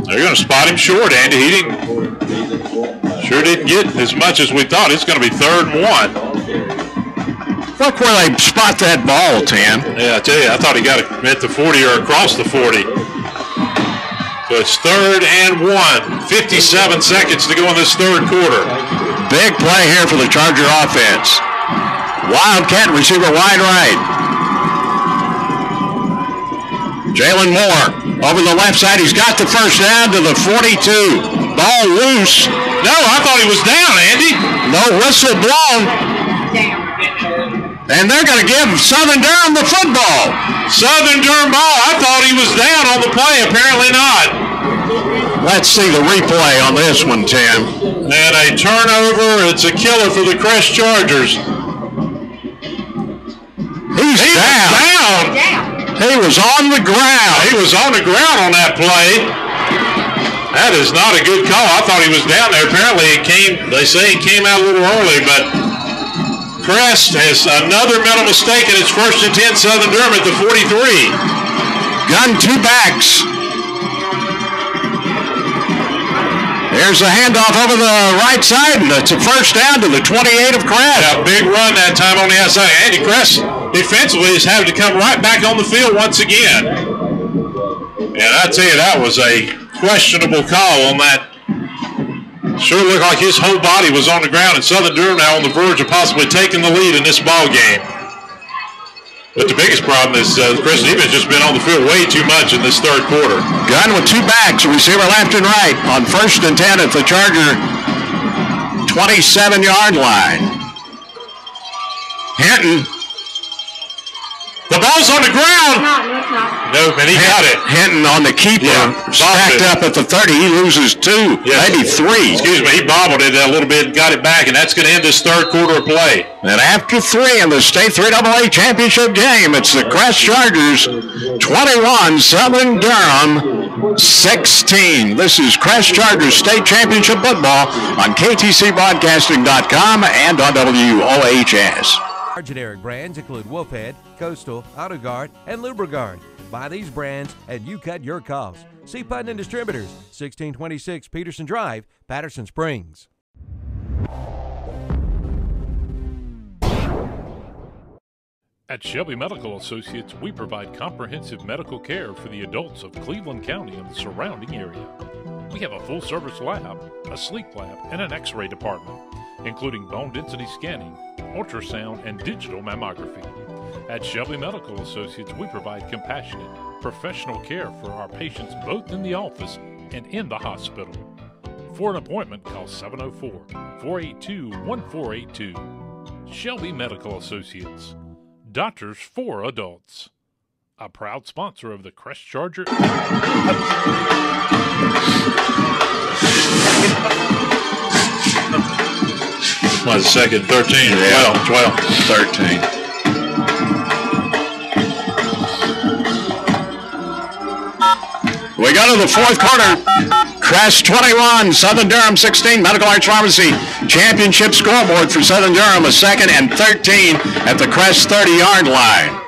They're going to spot him short, Andy. He didn't get as much as we thought. It's going to be 3rd and 1. Look where they spot that ball, Tim. Yeah, I tell you, I thought he got it at the 40 or across the 40. So it's 3rd and 1. 57 seconds to go in this 3rd quarter. Big play here for the Charger offense. Wildcat receiver wide right. Jalen Moore over the left side. He's got the first down to the 42. Ball loose. No, I thought he was down, Andy. No whistle blown. And they're going to give Southern Durham the football. Southern Durham ball. I thought he was down on the play. Apparently not. Let's see the replay on this one, Tim. And a turnover. It's a killer for the Crest Chargers. He's down. He was on the ground. He was on the ground on that play. That is not a good call. I thought he was down there. Apparently they say he came out a little early, but Crest has another mental mistake, and it's 1st and 10 Southern Durham at the 43. Gun 2 backs. There's a handoff over the right side, and it's a first down to the 28 of Crest. Yeah, big run that time on the outside. Andy Crest defensively is having to come right back on the field once again. And I tell you, that was a questionable call on that. Sure looked like his whole body was on the ground, and Southern Durham now on the verge of possibly taking the lead in this ball game. But the biggest problem is the Crest defense has just been on the field way too much in this 3rd quarter. Gun with 2 backs, receiver left and right on 1st and 10 at the Charger 27-yard line. Hinton. The ball's on the ground. No, and he got it. Hinton on the keeper, stacked up at the 30. He loses 2, maybe 3. Excuse me, he bobbled it a little bit and got it back, and that's going to end this 3rd quarter of play. And after 3 in the state 3AA championship game, it's the Crest Chargers 21, Southern Durham 16. This is Crest Chargers state championship football on KTCBroadcasting.com and on WOHS. Our generic brands include Wolfhead, Coastal, AutoGuard, and Lubriguard. Buy these brands and you cut your costs. See Putnam Distributors, 1626 Peterson Drive, Patterson Springs. At Shelby Medical Associates, we provide comprehensive medical care for the adults of Cleveland County and the surrounding area. We have a full-service lab, a sleep lab, and an x-ray department, including bone density scanning, ultrasound, and digital mammography. At Shelby Medical Associates, we provide compassionate, professional care for our patients both in the office and in the hospital. For an appointment, call 704-482-1482. Shelby Medical Associates. Doctors for adults. A proud sponsor of the Crest Charger. What is the 2nd? 13. 12. 13. We go to the 4th quarter. Crest 21, Southern Durham 16. Medical Arts Pharmacy championship scoreboard for Southern Durham, a 2nd and 13 at the Crest 30-yard line.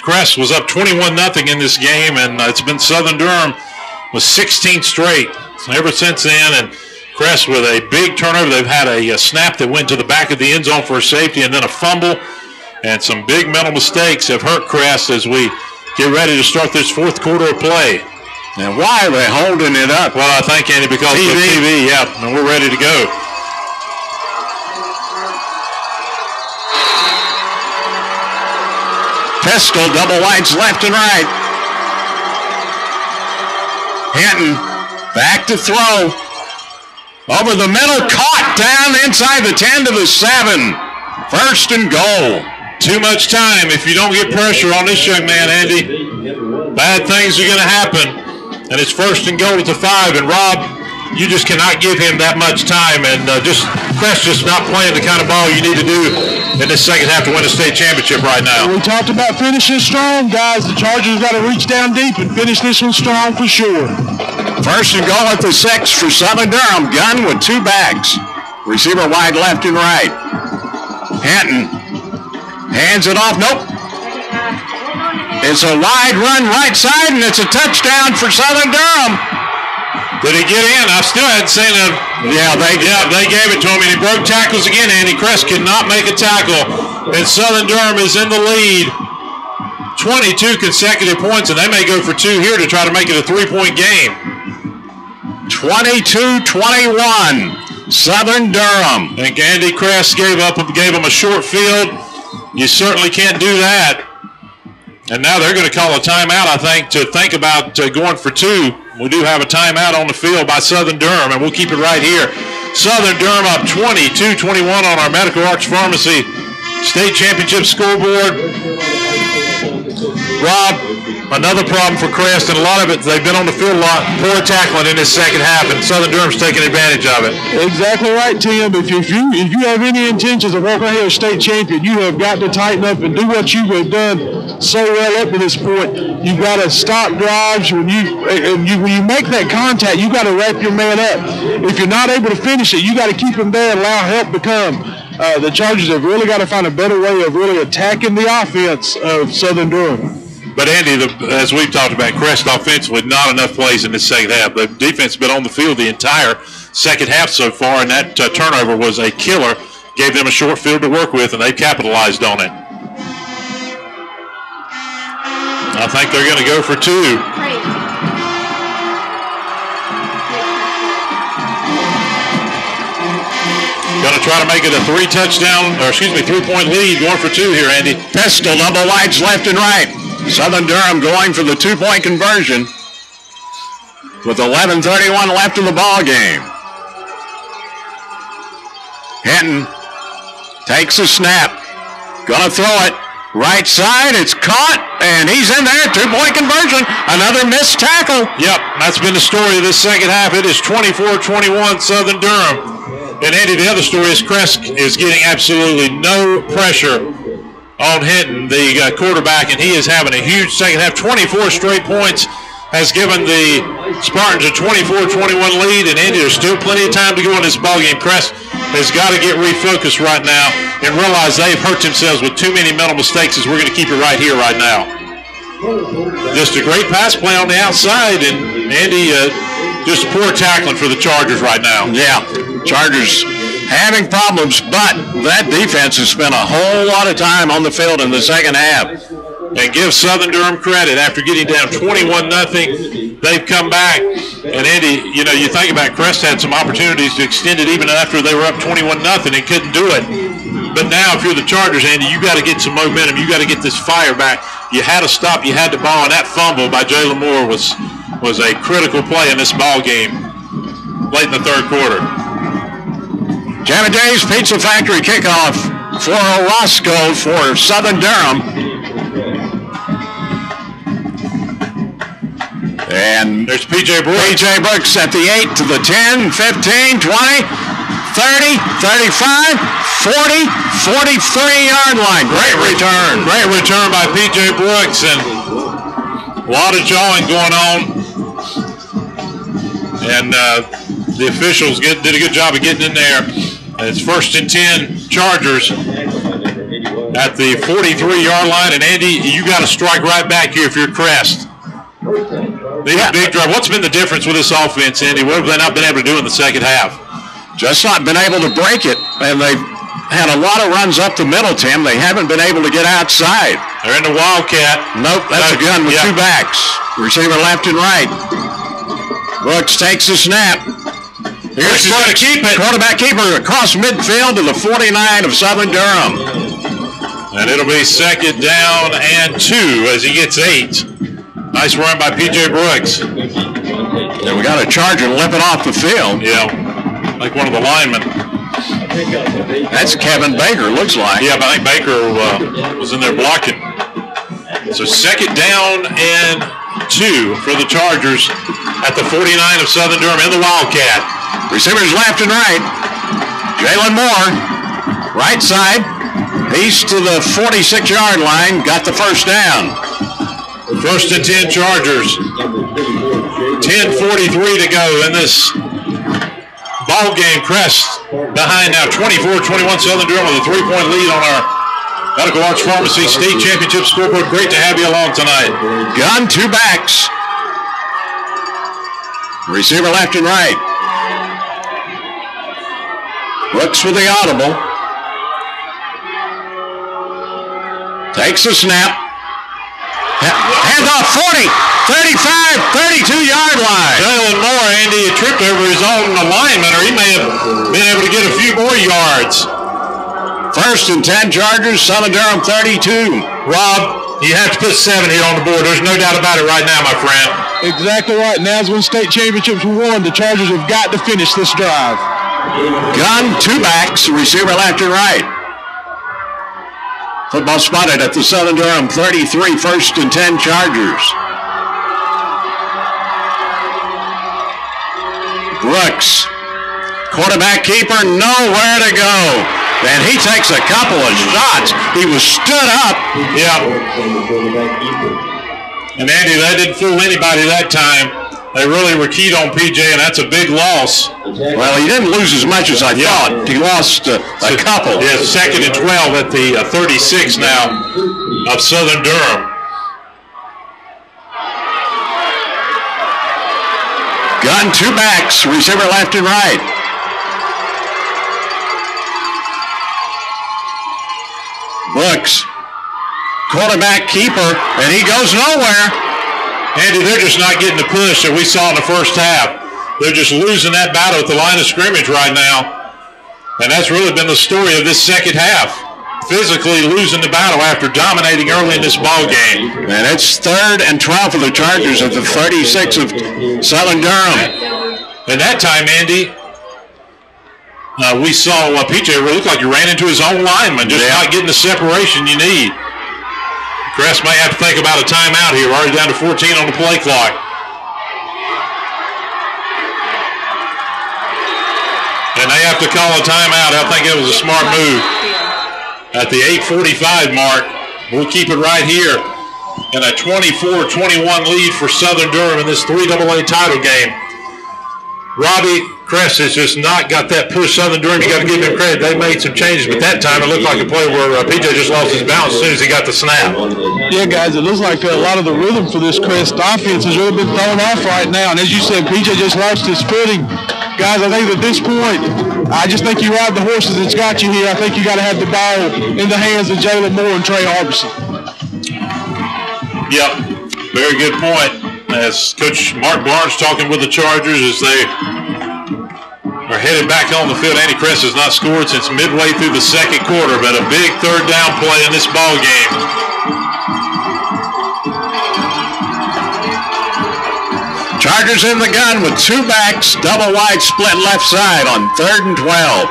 Crest was up 21-0 in this game, and it's been Southern Durham with 16 straight ever since then. And Crest with a big turnover. They've had a snap that went to the back of the end zone for a safety, and then a fumble, and some big mental mistakes have hurt Crest as we get ready to start this 4th quarter of play. And why are they holding it up? Well, I think, Andy, because of the TV, yeah, and we're ready to go. Pistol, double wides left and right. Hinton back to throw. Over the middle, caught down inside the 10 to the 7. 1st and goal. Too much time. If you don't get pressure on this young man, Andy, bad things are going to happen. And it's 1st and goal at the 5. And Rob, you just cannot give him that much time. And Crest just not playing the kind of ball you need to do in this second half to win a state championship right now. We talked about finishing strong, guys. The Chargers got to reach down deep and finish this one strong for sure. First and goal at the 6 for Southern Durham. Gunn with 2 backs. Receiver wide left and right. Hinton hands it off. Nope. It's a wide run right side, and it's a touchdown for Southern Durham. Did he get in? I still hadn't seen him. Yeah, they gave it to him, and he broke tackles again. Andy Crest cannot make a tackle, and Southern Durham is in the lead. 22 consecutive points, and they may go for 2 here to try to make it a 3-point game. 22-21, Southern Durham. And Andy Crest gave him a short field. You certainly can't do that. And now they're going to call a timeout, I think, to think about going for 2. We do have a timeout on the field by Southern Durham, and we'll keep it right here. Southern Durham up 22-21 on our Medical Arts Pharmacy State Championship scoreboard. Rob, another problem for Crest, and a lot of it, they've been on the field a lot, poor tackling in this second half, and Southern Durham's taking advantage of it. Exactly right, Tim. If you have any intentions of walking here as state champion, you have got to tighten up and do what you have done so well up to this point. You've got to stop drives. When you make that contact, you've got to wrap your man up. If you're not able to finish it, you got to keep him there and allow help to come. The Chargers have really got to find a better way of really attacking the offense of Southern Durham. But Andy, as we've talked about, Crest offensively, not enough plays in this second half. The defense has been on the field the entire second half so far, and that turnover was a killer. Gave them a short field to work with, and they capitalized on it. I think they're going to go for 2. Going to try to make it a 3-point lead, going for 2 here, Andy. Pistol, double wides left and right. Southern Durham going for the 2-point conversion with 11:31 left in the ball game. Hinton takes a snap, gonna throw it right side. It's caught, and he's in there. 2-point conversion. Another missed tackle. Yep, that's been the story of this second half. It is 24-21 Southern Durham. And Andy, the other story is Crest is getting absolutely no pressure on Hinton, the quarterback, and he is having a huge second half. 24 straight points has given the Spartans a 24-21 lead, and Andy, there's still plenty of time to go in this ballgame. Crest has got to get refocused right now and realize they've hurt themselves with too many mental mistakes, as we're going to keep it right here, right now. Just a great pass play on the outside, and Andy, just poor tackling for the Chargers right now. Yeah, Chargers having problems, but that defense has spent a whole lot of time on the field in the second half. And give Southern Durham credit. After getting down 21-0, they've come back. And Andy, you think about Crest had some opportunities to extend it even after they were up 21-0 and couldn't do it. But now if you're the Chargers, Andy, you got to get some momentum. You got to get this fire back. You had to stop. You had to ball. And that fumble by Jalen Moore was a critical play in this ball game late in the third quarter. Jammin' Dave's Pizza Factory kickoff for Roscoe for Southern Durham. And there's P.J. Brooks. P.J. Brooks at the 8 to the 10, 15, 20, 30, 35, 40, 43-yard line. Great return. Great return by P.J. Brooks, and a lot of jawing going on. And the officials did a good job of getting in there. It's 1st and 10 Chargers at the 43-yard line. And Andy, you got to strike right back here if you're Crest. Big drive. What's been the difference with this offense, Andy? What have they not been able to do in the second half? Just not been able to break it. And they've had a lot of runs up the middle, Tim. They haven't been able to get outside. They're in the Wildcat. Nope, that's a gun with 2 backs. Receiver left and right. Brooks takes the snap. Here's to keep it. Quarterback keeper across midfield to the 49 of Southern Durham. And it'll be 2nd down and 2 as he gets 8. Nice run by P.J. Brooks. And we got a Charger limping off the field. Yeah, like one of the linemen. That's Kevin Baker, looks like. Yeah, but I think Baker was in there blocking. So 2nd down and 2 for the Chargers at the 49 of Southern Durham in the Wildcat. Receivers left and right. Jalen Moore, right side. He's to the 46-yard line, got the 1st down. 1st and 10 Chargers. 10:43 to go in this ball game. Crest behind now 24-21 Southern Durham with a 3-point lead on our Medical Arts Pharmacy State Championship scoreboard. Great to have you along tonight. Gun, two backs. Receiver left and right. Brooks with the audible. Takes the snap. Hands off 40, 35, 32-yard line. Jalen Moore, Andy, tripped over his own alignment, or he may have been able to get a few more yards. 1st and 10 Chargers, Southern Durham 32. Rob, you have to put 7 here on the board. There's no doubt about it right now, my friend. Exactly right. Now's when state championships were won. The Chargers have got to finish this drive. Gun, two backs, receiver left and right. Football spotted at the Southern Durham 33, 1st and 10 Chargers. Brooks, quarterback keeper, nowhere to go. And he takes a couple of shots. He was stood up. Yeah. And Andy, that didn't fool anybody that time. They really were keyed on PJ, and that's a big loss. Well, he didn't lose as much as I thought. He lost a couple. Yeah, 2nd and 12 at the 36 now of Southern Durham. Gun, two backs, receiver left and right. Brooks, quarterback keeper, and he goes nowhere. Andy, they're just not getting the push that we saw in the first half. They're just losing that battle at the line of scrimmage right now. And that's really been the story of this second half. Physically losing the battle after dominating early in this ball game. And it's 3rd and 12 for the Chargers at the 36 of Southern Durham. And that time, Andy, we saw PJ looked like he ran into his own lineman, just not getting the separation you need. Crest may have to think about a timeout here. We're already down to 14 on the play clock. And they have to call a timeout. I think it was a smart move. At the 8:45 mark, we'll keep it right here in a 24-21 lead for Southern Durham in this 3AA title game. Robbie, Crest has just not got that push. Southern Durham, you got to give him credit. They made some changes, but that time it looked like a play where PJ just lost his balance as soon as he got the snap. Yeah, guys, it looks like a lot of the rhythm for this Crest offense has really been thrown off right now. And as you said, PJ just lost his footing. Guys, I think at this point, I just think you ride the horses that's got you here. I think you got to have the ball in the hands of Jalen Moore and Trey Harbison. Yep, very good point. As Coach Mark Barnes talking with the Chargers as they are headed back on the field. Andy, Crest has not scored since midway through the second quarter, but a big 3rd down play in this ball game. Chargers in the gun with two backs, double wide split left side on 3rd and 12.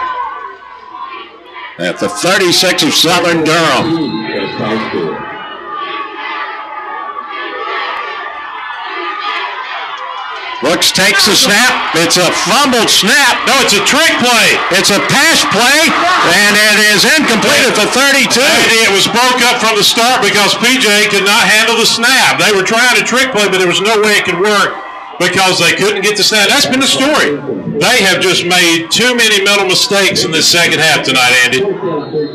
At the 36 of Southern Durham. Brooks takes the snap. It's a fumbled snap. No, it's a trick play. It's a pass play, and it is incomplete at the 32. It was broke up from the start because PJ could not handle the snap. They were trying to trick play, but there was no way it could work because they couldn't get the snap. That's been the story. They have just made too many mental mistakes in this second half tonight, Andy.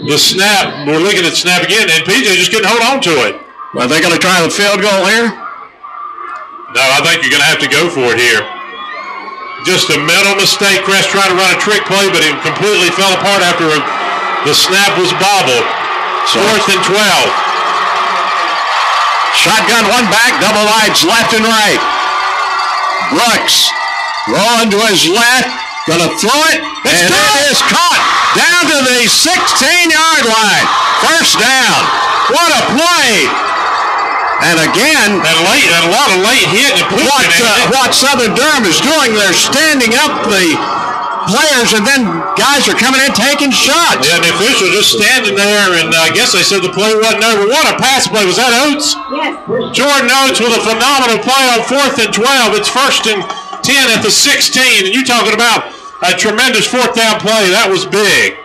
The snap, we're looking at the snap again, and PJ just couldn't hold on to it. Are they going to try the field goal here? No, I think you're going to have to go for it here. Just a mental mistake. Crest trying to run a trick play, but it completely fell apart after the snap was bobbled. 4th and 12. Shotgun, one back, double wides left and right. Brooks rolling to his left, going to throw it, and it is caught down to the 16-yard line. 1st down. What a play. And again, and a lot of late hit and pushing. What Southern Durham is doing, they're standing up the players, and then guys are coming in taking shots. Yeah, and the official just standing there, and I guess they said the play wasn't over. What a pass play. Was that Oates? Yes. Jordan Oates with a phenomenal play on 4th and 12. It's 1st and 10 at the 16, and you talking about a tremendous 4th down play. That was big.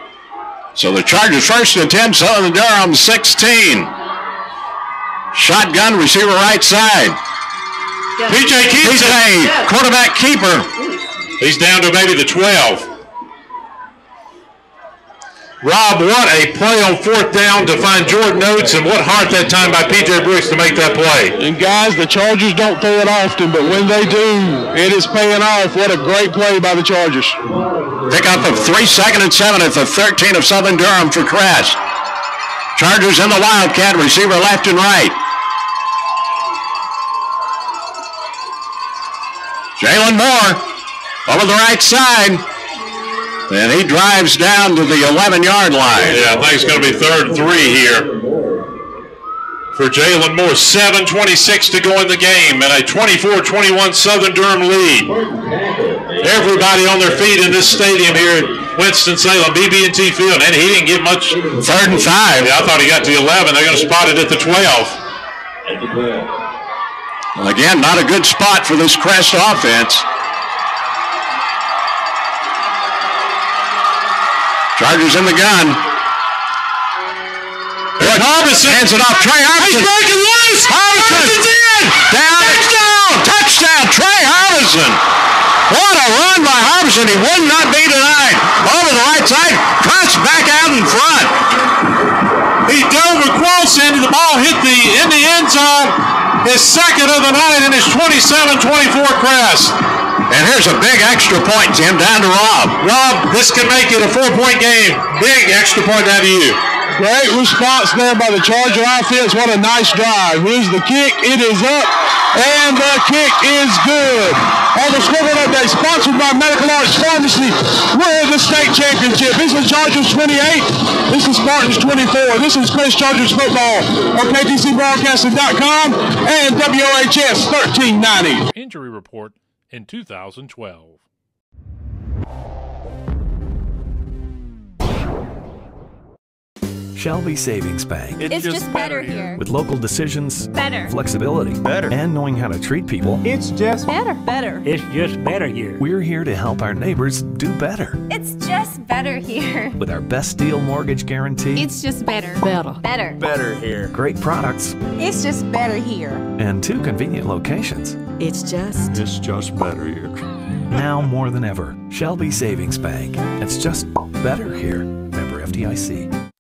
So the Chargers 1st and 10, Southern Durham 16. Shotgun, receiver right side. PJ keeps it. Quarterback keeper. He's down to maybe the 12. Rob, what a play on 4th down to find Jordan Oates, and what heart that time by P.J. Brooks to make that play. And guys, the Chargers don't throw it often, but when they do, it is paying off. What a great play by the Chargers. Pickup of 3, 2nd and 7 at the 13 of Southern Durham for Crest. Chargers in the Wildcat, receiver left and right. Jalen Moore over the right side. And he drives down to the 11-yard line. Yeah, I think it's going to be 3rd and 3 here for Jalen Moore. 7:26 to go in the game, and a 24-21 Southern Durham lead. Everybody on their feet in this stadium here at Winston-Salem, BB&T Field, and he didn't get much. 3rd and 5. Yeah, I thought he got to the 11. They're going to spot it at the 12. Well, again, not a good spot for this Crest offense. Chargers in the gun. There's Harbison. Hands it off. Trey Harbison. He's breaking loose. Harbison's in. Touchdown. Trey Harbison. What a run by Harbison. He would not be denied. Over the right side. Cuts back out in front. He dove across into the ball, hit in the end zone. His 2nd of the night, and his 27-24 Crest. And here's a big extra point, Tim, down to Rob. Rob, this can make it a 4-point game. Big extra point down to you. Great response there by the Charger offense. What a nice drive. Here's the kick. It is up, and the kick is good. On the scoreboard update, sponsored by Medical Arts Pharmacy, we're the state championship. This is Chargers 28. This is Spartans 24. This is Crest Chargers football on KTCBroadcasting.com and WOHS 1390. Injury report in 2012. Shelby Savings Bank. It's just better here. With local decisions, Better. flexibility, Better. and knowing how to treat people. It's just better. Better. It's just better here. We're here to help our neighbors do better. It's just better here. With our best deal mortgage guarantee. It's just better. Better. Better. Better here. Great products. It's just better here. And 2 convenient locations. It's just better here. Now more than ever, Shelby Savings Bank. It's just better here. Member FDIC.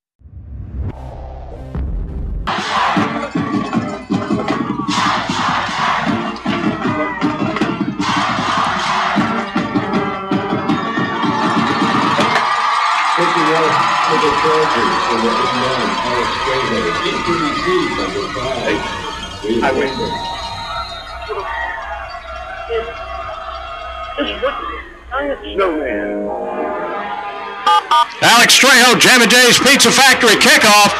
I win. Snowman. Alex Trejo, Jamie J's Pizza Factory kickoff,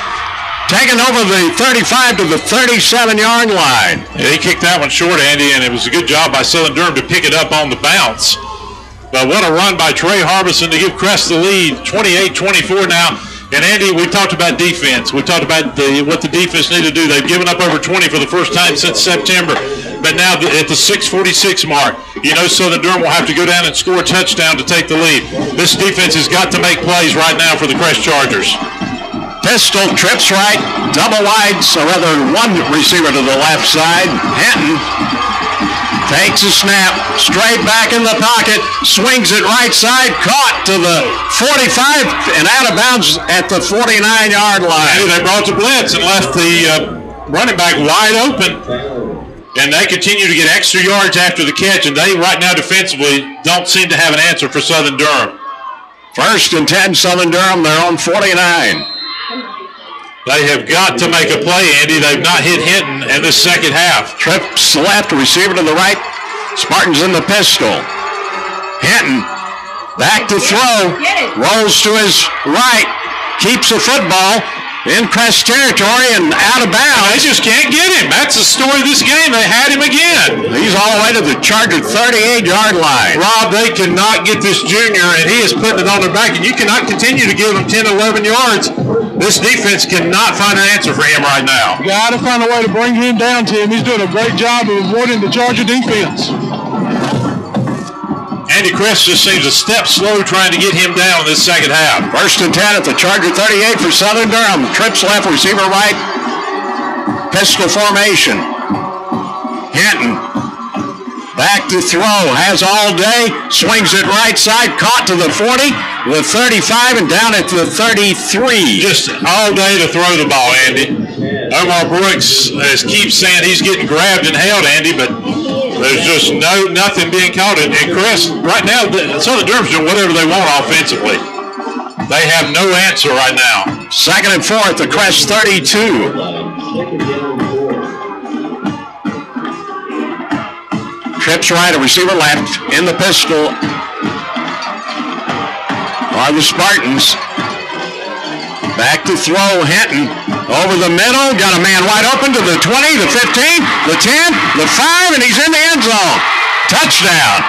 taking over the 35 to the 37-yard line. Yeah, he kicked that one short, Andy, and it was a good job by Southern Durham to pick it up on the bounce. But what a run by Trey Harbison to give Crest the lead, 28-24 now. And, Andy, we talked about defense. We talked about what the defense needed to do. They've given up over 20 for the first time since September. But now at the 6:46 mark, you know Southern Durham will have to go down and score a touchdown to take the lead. This defense has got to make plays right now for the Crest Chargers. Pistol trips right, double wide, so rather one receiver to the left side. Hinton takes a snap, straight back in the pocket, swings it right side, caught to the 45 and out of bounds at the 49-yard line. Andy, they brought the blitz and left the running back wide open. And they continue to get extra yards after the catch, and they right now defensively don't seem to have an answer for Southern Durham. 1st and 10, Southern Durham, they're on 49. They have got to make a play, Andy. They've not hit Hinton in this second half. Trips left, receiver to the right. Spartans in the pistol. Hinton back to throw. Rolls to his right. Keeps the football in Crest territory and out of bounds. They just can't get him. That's the story of this game. They had him again. He's all the way to the Charger 38-yard line. Rob, they cannot get this junior, and he is putting it on their back, and you cannot continue to give him 10, 11 yards. This defense cannot find an answer for him right now. Got to find a way to bring him down, Tim. He's doing a great job of avoiding the Charger defense. Andy Crest just seems a step slow trying to get him down in this second half. 1st and 10 at the Charger 38 for Southern Durham. Trips left, receiver right. Pistol formation. Hinton Back to throw, has all day, swings it right side, caught to the 40, the 35, and down at the 33. Just all day to throw the ball, Andy. Omar Brooks, as keeps saying, he's getting grabbed and held, Andy, but there's just nothing being caught. And Crest, right now, Southern Durham's doing whatever they want offensively. They have no answer right now. Second and 4 at the Crest 32. Trips right, a receiver left, in the pistol are the Spartans. Back to throw, Hinton, over the middle, got a man wide open to the 20, the 15, the 10, the 5, and he's in the end zone. Touchdown.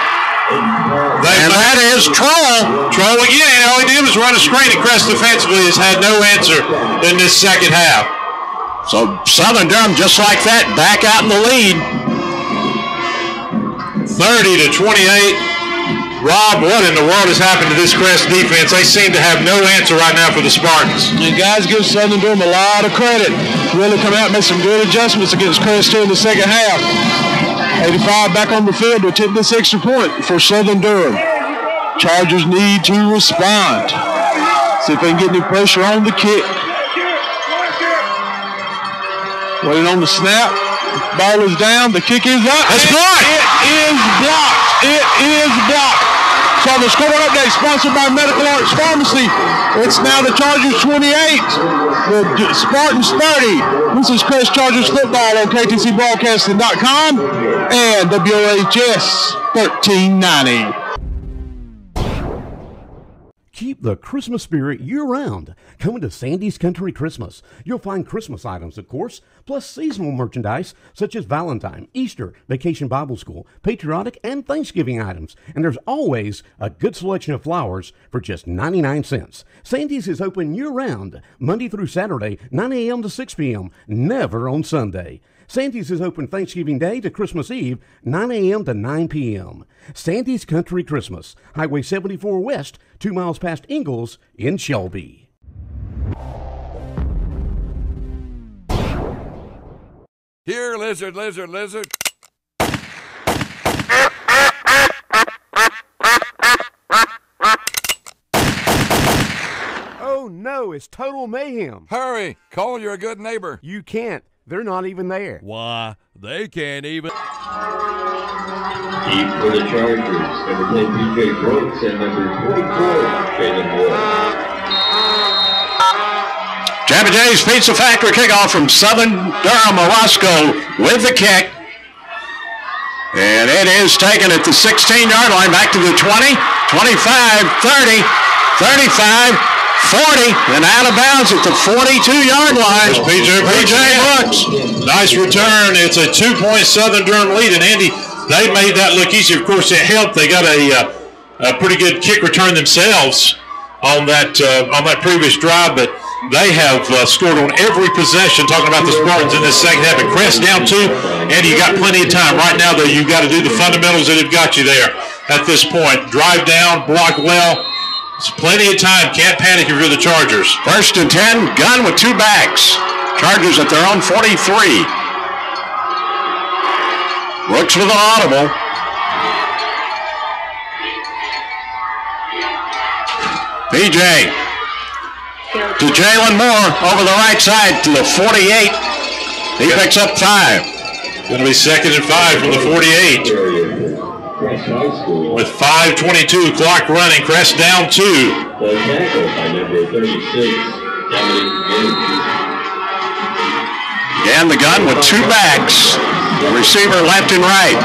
And that is Troll. Troll again, all he did was run a screen, and Crest defensively has had no answer in this second half. So Southern Durham, just like that, back out in the lead. 30-28. Rob, what in the world has happened to this Crest defense? They seem to have no answer right now for the Spartans. You guys give Southern Durham a lot of credit. Really come out and make some good adjustments against Crest here in the second half. 85 back on the field to attempt this extra point for Southern Durham. Chargers need to respond. See if they can get any pressure on the kick. Waiting on the snap. Ball is down. The kick is up. It's blocked. It is blocked. It is blocked. So the score update sponsored by Medical Arts Pharmacy. It's now the Chargers 28, the Spartans 30. This is Crest Chargers football on KTCBroadcasting.com and WOHS 1390. Keep the Christmas spirit year-round. Coming to Sandy's Country Christmas. You'll find Christmas items, of course, plus seasonal merchandise such as Valentine, Easter, Vacation Bible School, patriotic, and Thanksgiving items. And there's always a good selection of flowers for just 99 cents. Sandy's is open year-round, Monday through Saturday, 9 a.m. to 6 p.m., never on Sunday. Sandy's is open Thanksgiving Day to Christmas Eve, 9 a.m. to 9 p.m. Sandy's Country Christmas, Highway 74 West, 2 miles past Ingalls in Shelby. Here, lizard, lizard, lizard. Oh no, it's total mayhem. Hurry, call your good neighbor. You can't. They're not even there. Why, they can't even. Deep for the Chargers, number 10, KTCBroadcas, and number 24, Jalen Wood. Jabba Jay's Pizza Factory kickoff from Southern Durham, Orozco with the kick. And it is taken at the 16-yard line, back to the 20, 25, 30, 35, 40, and out of bounds at the 42-yard line. PJ Brooks. Nice return. It's a 2-point Southern Durham lead, and Andy, they made that look easy. Of course, it helped. They got a pretty good kick return themselves on that previous drive, but they have scored on every possession. Talking about the Spartans in this second half, and Crest down 2, and you got plenty of time right now. Though you've got to do the fundamentals that have got you there at this point. Drive down, block well. It's plenty of time. Can't panic if you're the Chargers. First and 10, gun with 2 backs. Chargers at their own 43. Brooks with an audible. PJ to Jalen Moore over the right side to the 48. He picks up 5. Going to be second and 5 from the 48. With 5:22 clock running, Crest down 2. The tackle by number 36, Dominic Energy. Again, the gun with 2 backs. The receiver left and right.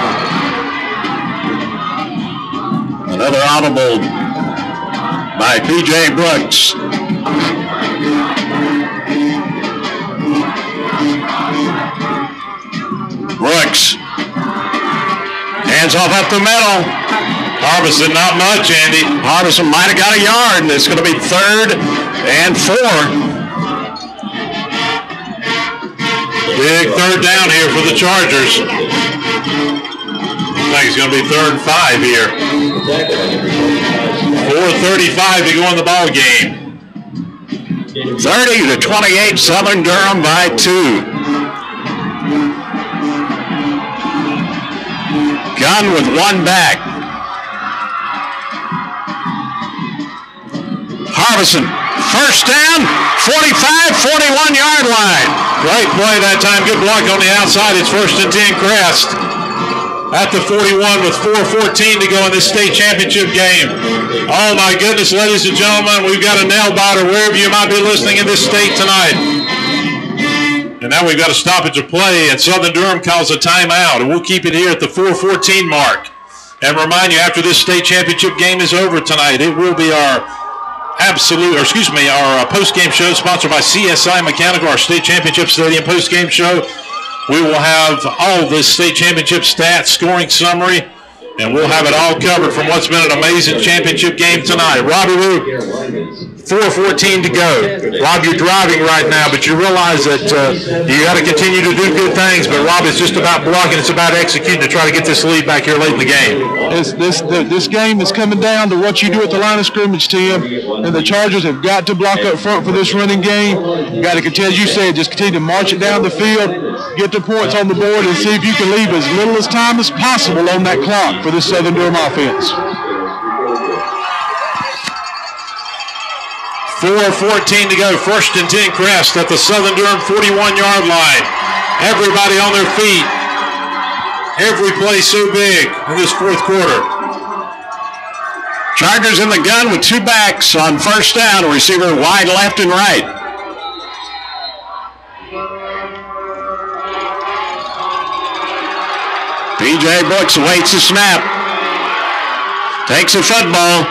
Another audible by P.J. Brooks. Brooks hands off up the middle. Harbison, not much, Andy. Harbison might have got a yard, and it's going to be 3rd and 4. Big third down here for the Chargers. I think it's going to be 3rd and 5 here. 4:35 to go in the ball game. 30-28, Southern Durham by 2. Gun with one back. Harbison, first down, 45-41-yard line. Great play that time. Good block on the outside. It's 1st and 10 Crest. At the 41 with 4:14 to go in this state championship game. Oh my goodness, ladies and gentlemen, we've got a nail biter wherever you might be listening in this state tonight. And now we've got a stoppage of play, and Southern Durham calls a timeout, and we'll keep it here at the 4:14 mark. And remind you, after this state championship game is over tonight, it will be our our post-game show sponsored by CSI Mechanical, our state championship stadium post-game show. We will have all the state championship stats, scoring summary, and we'll have it all covered from what's been an amazing championship game tonight. Robbie Luke, 4:14 to go. Rob, you're driving right now, but you realize that you got to continue to do good things, but Rob, it's just about blocking. It's about executing to try to get this lead back here late in the game. This game is coming down to what you do at the line of scrimmage, Tim, and the Chargers have got to block up front for this running game. You got to continue, as you said, just continue to march it down the field, get the points on the board, and see if you can leave as little as time as possible on that clock for this Southern Durham offense. 4:14 to go, 1st and 10 Crest at the Southern Durham 41-yard line. Everybody on their feet. Every play so big in this 4th quarter. Chargers in the gun with two backs on first down, a receiver wide left and right. P.J. Brooks awaits the snap. Takes the football.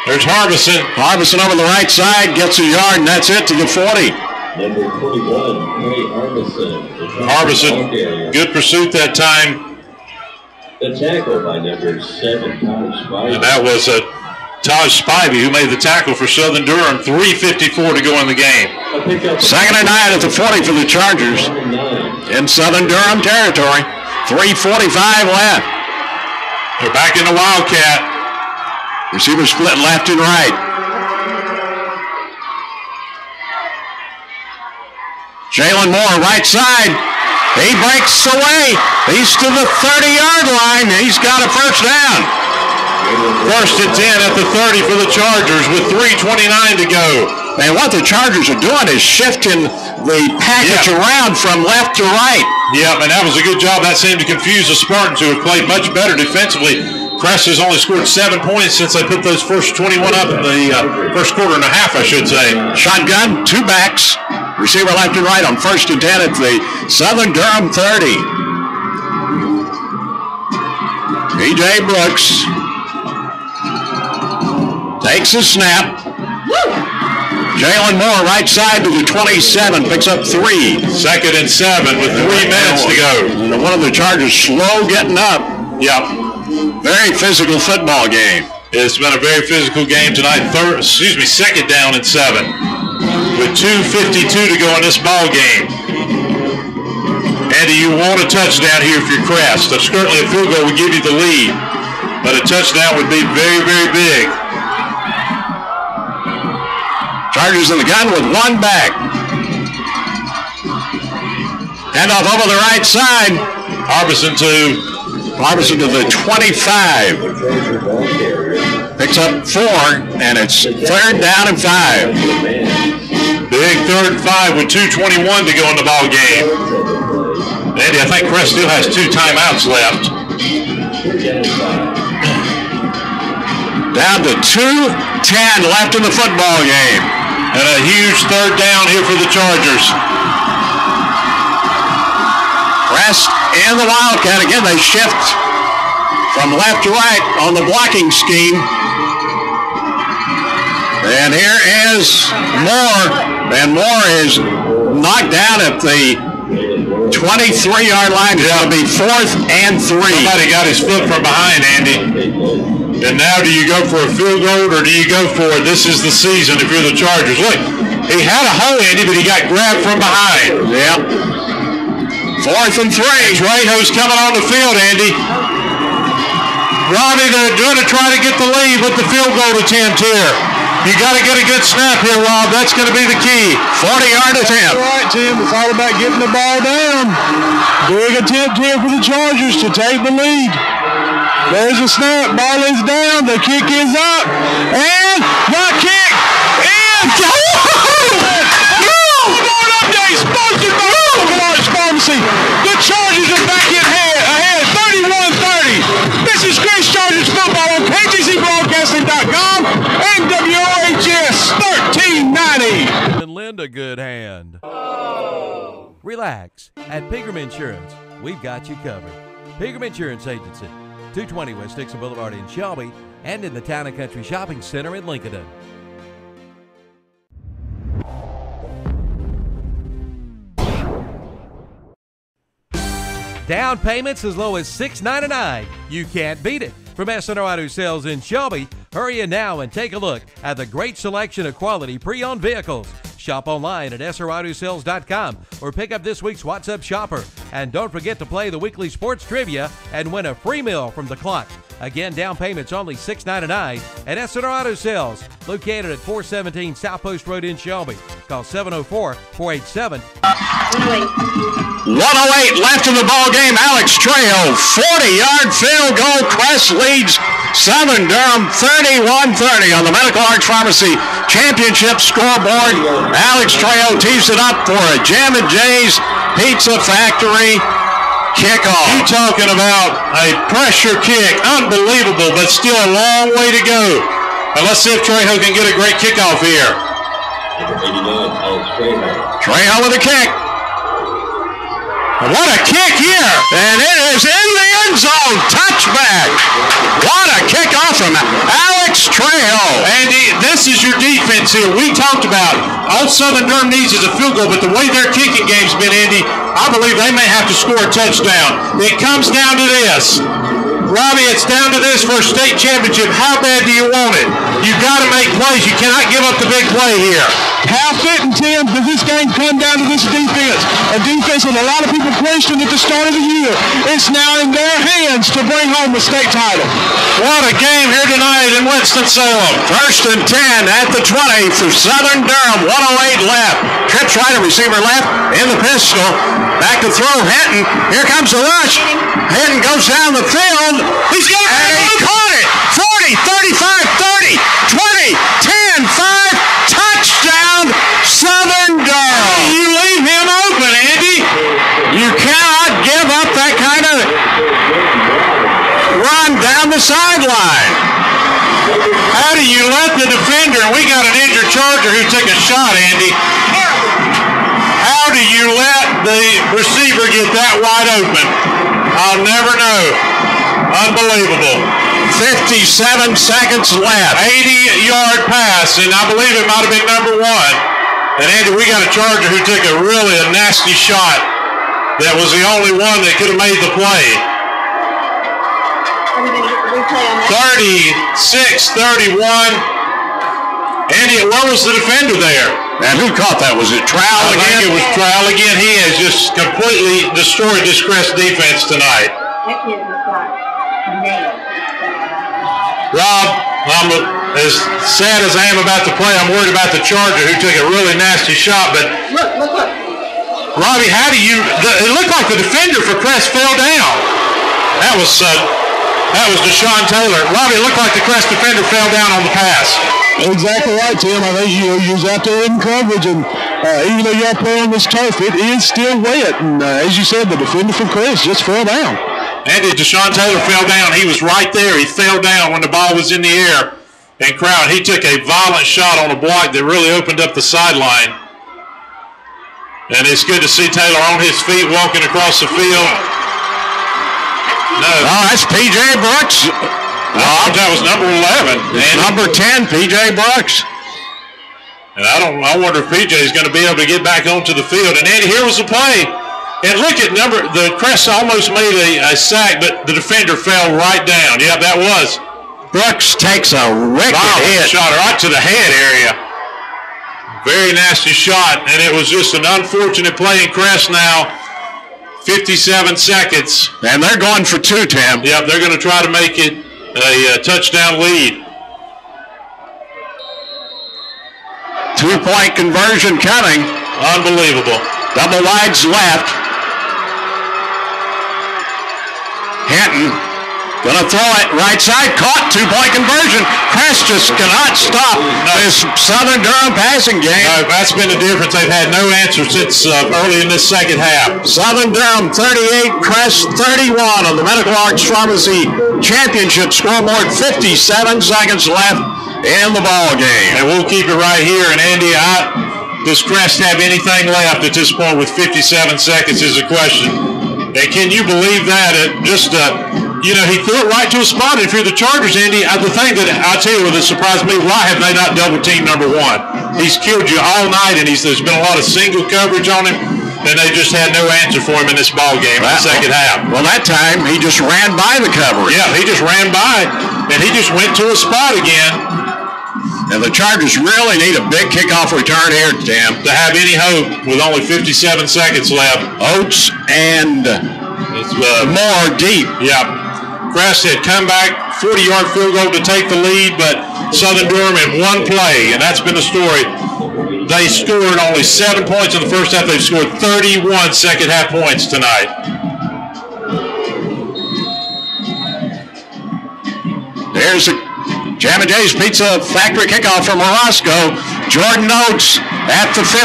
There's Harbison. Harbison over the right side, gets a yard, and that's it to the 40. Number 21, Ray Harbison. Harbison, good pursuit that time. The tackle by number 7, Taj Spivey. And that was Taj Spivey who made the tackle for Southern Durham. 3:54 to go in the game. 2nd and 9 at the 40 for the Chargers. In Southern Durham territory. 3:45 left. They're back in the Wildcat. Receiver split left and right. Jalen Moore, right side. He breaks away. He's to the 30-yard line. He's got a first down. 1st and 10 at the 30 for the Chargers with 3:29 to go. And what the Chargers are doing is shifting the package around from left to right. Yeah, and that was a good job. That seemed to confuse the Spartans, who have played much better defensively. Crest has only scored 7 points since they put those first 21 up in the first quarter and a half, I should say. Shotgun, two backs. Receiver left and right on 1st and 10 at the Southern Durham 30. P.J. Brooks takes the snap. Jalen Moore, right side to the 27, picks up 3. 2nd and 7 with 3 minutes to go. And one of the Chargers slow getting up. Yep. Very physical football game. It's been a very physical game tonight. 2nd down and 7. With 2:52 to go in this ball game. Andy, you want a touchdown here if you're Crest. Certainly a field goal would give you the lead, but a touchdown would be very, very big. Chargers in the gun with one back. Handoff over the right side. Harbison to the 25. Picks up 4, and it's 3rd down and 5. Big 3rd and 5 with 2:21 to go in the ball game. Andy, I think Crest still has 2 timeouts left. Down to 2:10 left in the football game. And a huge 3rd down here for the Chargers. Crest and the Wildcat. Again, they shift from left to right on the blocking scheme. And here is Moore. And Moore is knocked down at the 23-yard line. It's going to be 4th and 3. Somebody got his foot from behind, Andy. And now do you go for a field goal or do you go for it? This is the season if you're the Chargers. Look, he had a hole, Andy, but he got grabbed from behind. Yep. 4th and 3. Trejo's coming on the field, Andy. Robbie, they're going to try to get the lead with the field goal attempt here. You got to get a good snap here, Rob. That's going to be the key. 40-yard attempt. All right, Tim. It's all about getting the ball down. Big attempt here for the Chargers to take the lead. There's a snap. Ball is down. The kick is up. And the kick is sponsored by WOHS Pharmacy. The Chargers are back ahead 31-30. This is Crest Chargers football on KTCBroadcasting.com and WOHS 1390. And lend a good hand. Relax. At Pegram Insurance, we've got you covered. Pegram Insurance Agency, 220 West Dixon Boulevard in Shelby and in the Town and Country Shopping Center in Lincoln. Down payments as low as $6.99. You can't beat it. From S&R Auto Sales in Shelby, hurry in now and take a look at the great selection of quality pre-owned vehicles. Shop online at srautosales.com or pick up this week's What's Up Shopper. And don't forget to play the weekly sports trivia and win a free meal from the clock. Again, down payments only $6.99 at S&R Auto Sales, located at 417 South Post Road in Shelby. Call 704-487. 108 left in the ball game. Alex Trejo, 40-yard field goal. Crest leads Southern Durham 31-30 on the Medical Arts Pharmacy Championship scoreboard. Alex Trejo tees it up for a Jam and Jay's Pizza Factory kickoff. You talking about a pressure kick. Unbelievable, but still a long way to go. And let's see if Trejo can get a great kickoff here. Trejo with a kick. What a kick here, and it is in the end zone. Touchback. What a kickoff from Alex Trejo. Andy, this is your defense here. We talked about all Southern Durham needs is a field goal, but the way their kicking game's been, Andy, I believe they may have to score a touchdown. It comes down to this. Robbie, it's down to this for a state championship. How bad do you want it? You've got to make plays. You cannot give up the big play here. How fitting, Tim, does this game come down to this defense? A defense that a lot of people questioned at the start of the year. It's now in their hands to bring home the state title. What a game here tonight in Winston-Salem. 1st and 10 at the 20 for Southern Durham. 108 left. Trips right, a receiver left in the pistol. Back to throw, Hinton. Here comes the rush. Hinton goes down the field. He's got it. And he caught it. 40, 35, 30, 20, 10, 5. Touchdown, Southern Durham. You leave him open, Andy. You cannot give up that kind of run down the sideline. How do you let the defender, and we got an injured Charger who took a shot, Andy. How do you let the receiver get that wide open? I'll never know. Unbelievable. 57 seconds left. 80-yard pass, and I believe it might have been number 1. And Andy, we got a Charger who took a nasty shot that was the only one that could have made the play. 36-31. Andy, where was the defender there? And who caught that? Was it Trowell again? I think it was Trowell again. He has just completely destroyed this Crest defense tonight. Rob, I'm as sad as I am about the play, I'm worried about the Charger who took a really nasty shot. But look. Robbie, how do you? It looked like the defender for Crest fell down. That was Deshaun Taylor. Robbie, it looked like the Crest defender fell down on the pass. Exactly right, Tim. I think you was out there in coverage, and even though y'all play on this turf, it is still wet. And as you said, the defender for Crest just fell down. Andy, Deshaun Taylor fell down. He was right there. He fell down when the ball was in the air. And Crown, he took a violent shot on a block that really opened up the sideline. And it's good to see Taylor on his feet walking across the field. No. Oh, that's P.J. Brooks. That was number 11. And number 10, P.J. Brooks. And I wonder if P.J. is going to be able to get back onto the field. And Andy, here was the play. And look at the Crest almost made a sack, but the defender fell right down. Yeah, that was. Brooks takes a wicked hit. Shot right to the head area. Very nasty shot, and it was just an unfortunate play in Crest now. 57 seconds. And they're going for 2, Tim. Yep, they're going to try to make it a touchdown lead. 2-point conversion coming. Unbelievable. Double wides left. Hinton gonna throw it right side, caught, 2-point conversion. Crest just cannot stop this Southern Durham passing game. No, that's been the difference. They've had no answer since early in this second half. Southern Durham 38, Crest 31 on the Medical Arts Pharmacy Championship scoreboard. 57 seconds left in the ball game. And we'll keep it right here. And Andy, does Crest have anything left at this point with 57 seconds is a question. And can you believe that? He threw it right to a spot. If you're the Chargers, Andy, the thing that I tell you that surprised me, why have they not double teamed number one? He's killed you all night, and there's been a lot of single coverage on him, and they just had no answer for him in this ball game in the second half. Well, that time he just ran by the coverage. Yeah, he just ran by, and he just went to a spot again. And the Chargers really need a big kickoff return here, Tim, to have any hope with only 57 seconds left. Oates and more deep. Yeah. Crest had come back, 40-yard field goal to take the lead, but Southern Durham in one play, and that's been the story. They scored only 7 points in the first half. They've scored 31 second-half points tonight. There's a Jam & Jay's Pizza Factory kickoff from Orozco. Jordan Oates at the 15.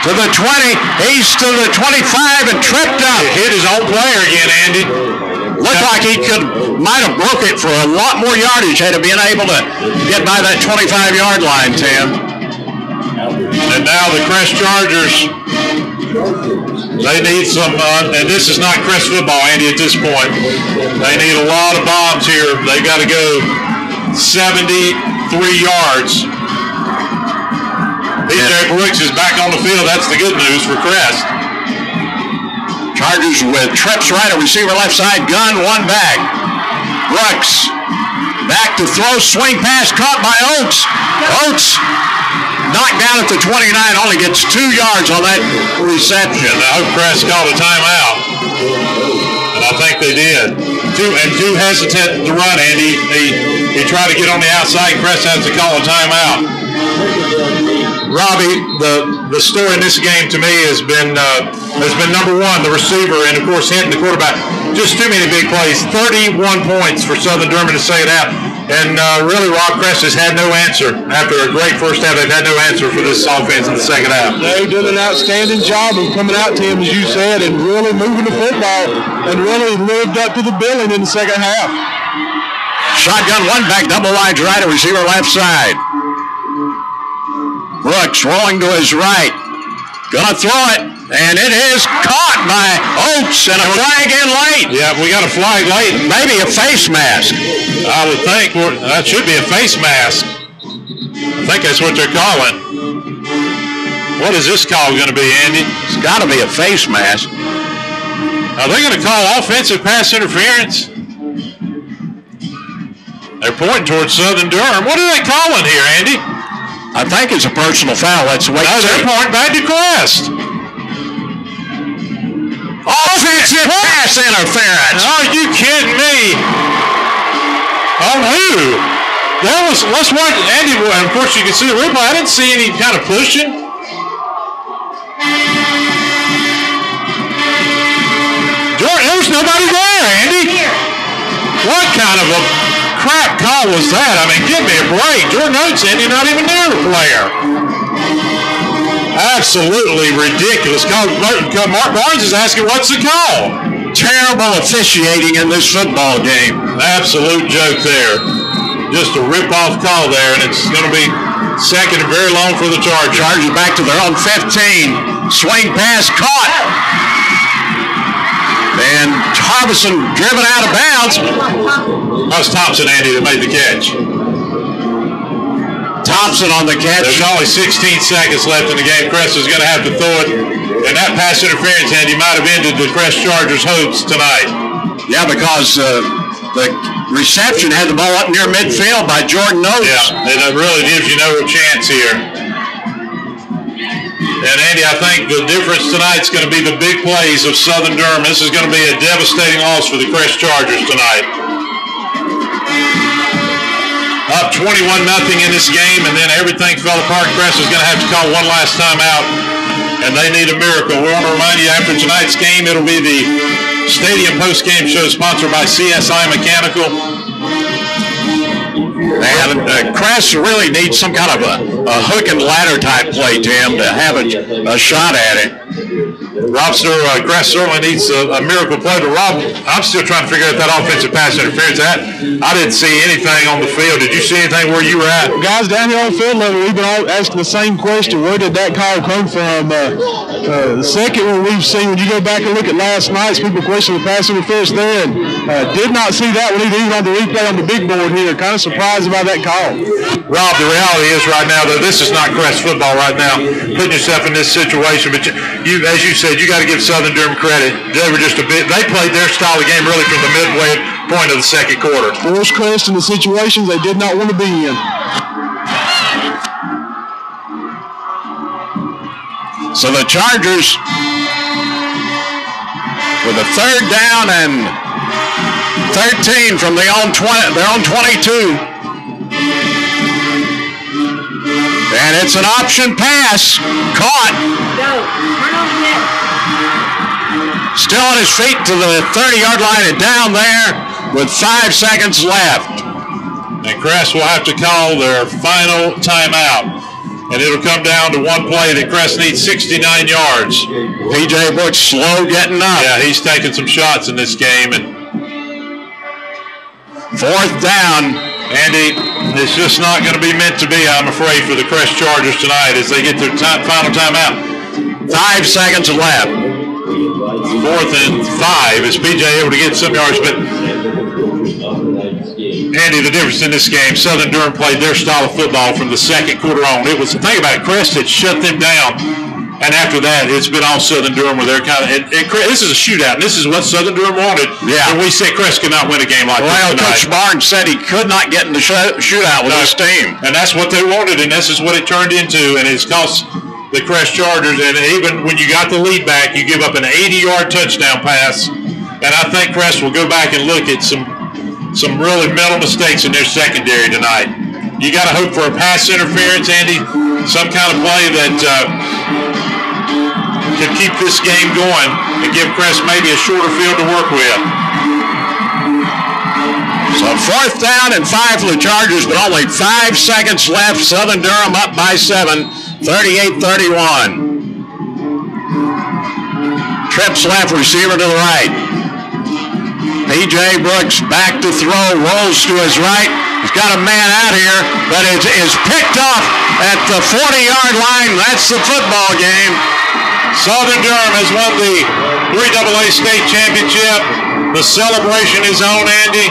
To the 20. He's to the 25 and tripped up. Hit his own player again, Andy. Looked like he might have broke it for a lot more yardage had he been able to get by that 25-yard line, Tim. And now the Crest Chargers, they need some, and this is not Crest football, Andy, at this point. They need a lot of bombs here. They've got to go 73 yards. DJ Brooks is back on the field. That's the good news for Crest. Chargers with trips right, a receiver left side, gun, one back. Brooks back to throw, swing pass caught by Oates. Oates knocked down at the 29, only gets 2 yards on that reception. I hope Crest called a timeout. And I think they did. Too hesitant to run, Andy. He tried to get on the outside. Crest has to call a timeout. Robbie, the story in this game to me has been number one, the receiver, and of course Hinton, the quarterback. Just too many big plays. 31 points for Southern Durham to say it out. And really, Rob, Crest has had no answer. After a great first half, they've had no answer for this offense in the second half. They did an outstanding job of coming out to him, as you said, and really moving the football and really lived up to the billing in the second half. Shotgun one back, double wide right, a receiver left side. Brooks rolling to his right. Gonna throw it, and it is caught by Oates, and a flag in late. Yeah, we got a flag late. Maybe a face mask. I would think that should be a face mask. I think that's what they're calling. What is this call going to be, Andy? It's got to be a face mask. Are they going to call offensive pass interference? They're pointing towards Southern Durham. What are they calling here, Andy? I think it's a personal foul. Let's wait. No, they're pointing back to Crest. Offensive pass interference. Are you kidding me? On who? Let's watch Andy. Of course, you can see the replay. I didn't see any kind of pushing. Jordan, there was nobody there, Andy. What kind of a crap call was that? I mean, give me a break. Jordan Oates, Andy, not even near the player. Absolutely ridiculous call. Mark Barnes is asking, what's the call? Terrible officiating in this football game. Absolute joke there. Just a rip-off call there, and it's going to be second and very long for the Chargers. Chargers back to their own 15. Swing pass caught. And Harbison driven out of bounds. That was Thompson, Andy, that made the catch. Thompson on the catch. There's only 16 seconds left in the game. Crest is going to have to throw it. And that pass interference, Andy, might have ended the Crest Chargers' hopes tonight. Yeah, because the reception had the ball up near midfield by Jordan Oates. Yeah, and it really gives you no chance here. And, Andy, I think the difference tonight is going to be the big plays of Southern Durham. This is going to be a devastating loss for the Crest Chargers tonight. Up up 21-0 in this game, and then everything fell apart. Crest is going to have to call one last time out, and they need a miracle. We want to remind you, after tonight's game, it'll be the Stadium Post-Game Show sponsored by CSI Mechanical. And Crest really needs some kind of a hook and ladder type play, Tim, to have a shot at it. Crest certainly needs a miracle play, but Rob, I'm still trying to figure out that offensive pass interference. I didn't see anything on the field. Did you see anything where you were at? Guys, down here on the field level, we've been all asking the same question. Where did that call come from? The second one we've seen, when you go back and look at last night's, people question the pass interference there, and did not see that one even on the replay on the big board here. Kind of surprised about that call. Rob, the reality is right now that this is not Crest football right now, putting yourself in this situation, but you, as you said, you got to give Southern Durham credit. They played their style of game really from the midway point of the second quarter. Forced Crest in the situations they did not want to be in. So the Chargers with a 3rd down and 13 from their own 22. And it's an option pass. Caught. Still on his feet to the 30-yard line and down there with 5 seconds left. And Crest will have to call their final timeout. And it'll come down to one play that Crest needs 69 yards. P.J. Brooks slow getting up. Yeah, he's taking some shots in this game. And 4th down. Andy, it's just not going to be meant to be, I'm afraid, for the Crest Chargers tonight as they get their final timeout. 5 seconds left. 4th and 5. Is PJ able to get some yards? But Andy, the difference in this game, Southern Durham played their style of football from the second quarter on. It was the thing about it, Crest had shut them down. And after that, it's been all Southern Durham with their kind of. And this is a shootout, and this is what Southern Durham wanted. Yeah. And we said Crest could not win a game like this tonight. Coach Barnes said he could not get in the shootout with his team. And that's what they wanted, and this is what it turned into, and it's cost the Crest Chargers. And even when you got the lead back, you give up an 80-yard touchdown pass. And I think Crest will go back and look at some really mental mistakes in their secondary tonight. You got to hope for a pass interference, Andy, some kind of play that could keep this game going and give Crest maybe a shorter field to work with. So 4th down and 5 for the Chargers, but only 5 seconds left. Southern Durham up by 7, 38-31. Trips left, receiver to the right. P.J. Brooks back to throw, rolls to his right. He's got a man out here, but it is picked up at the 40-yard line. That's the football game. Southern Durham has won the 3AA state championship. The celebration is on, Andy.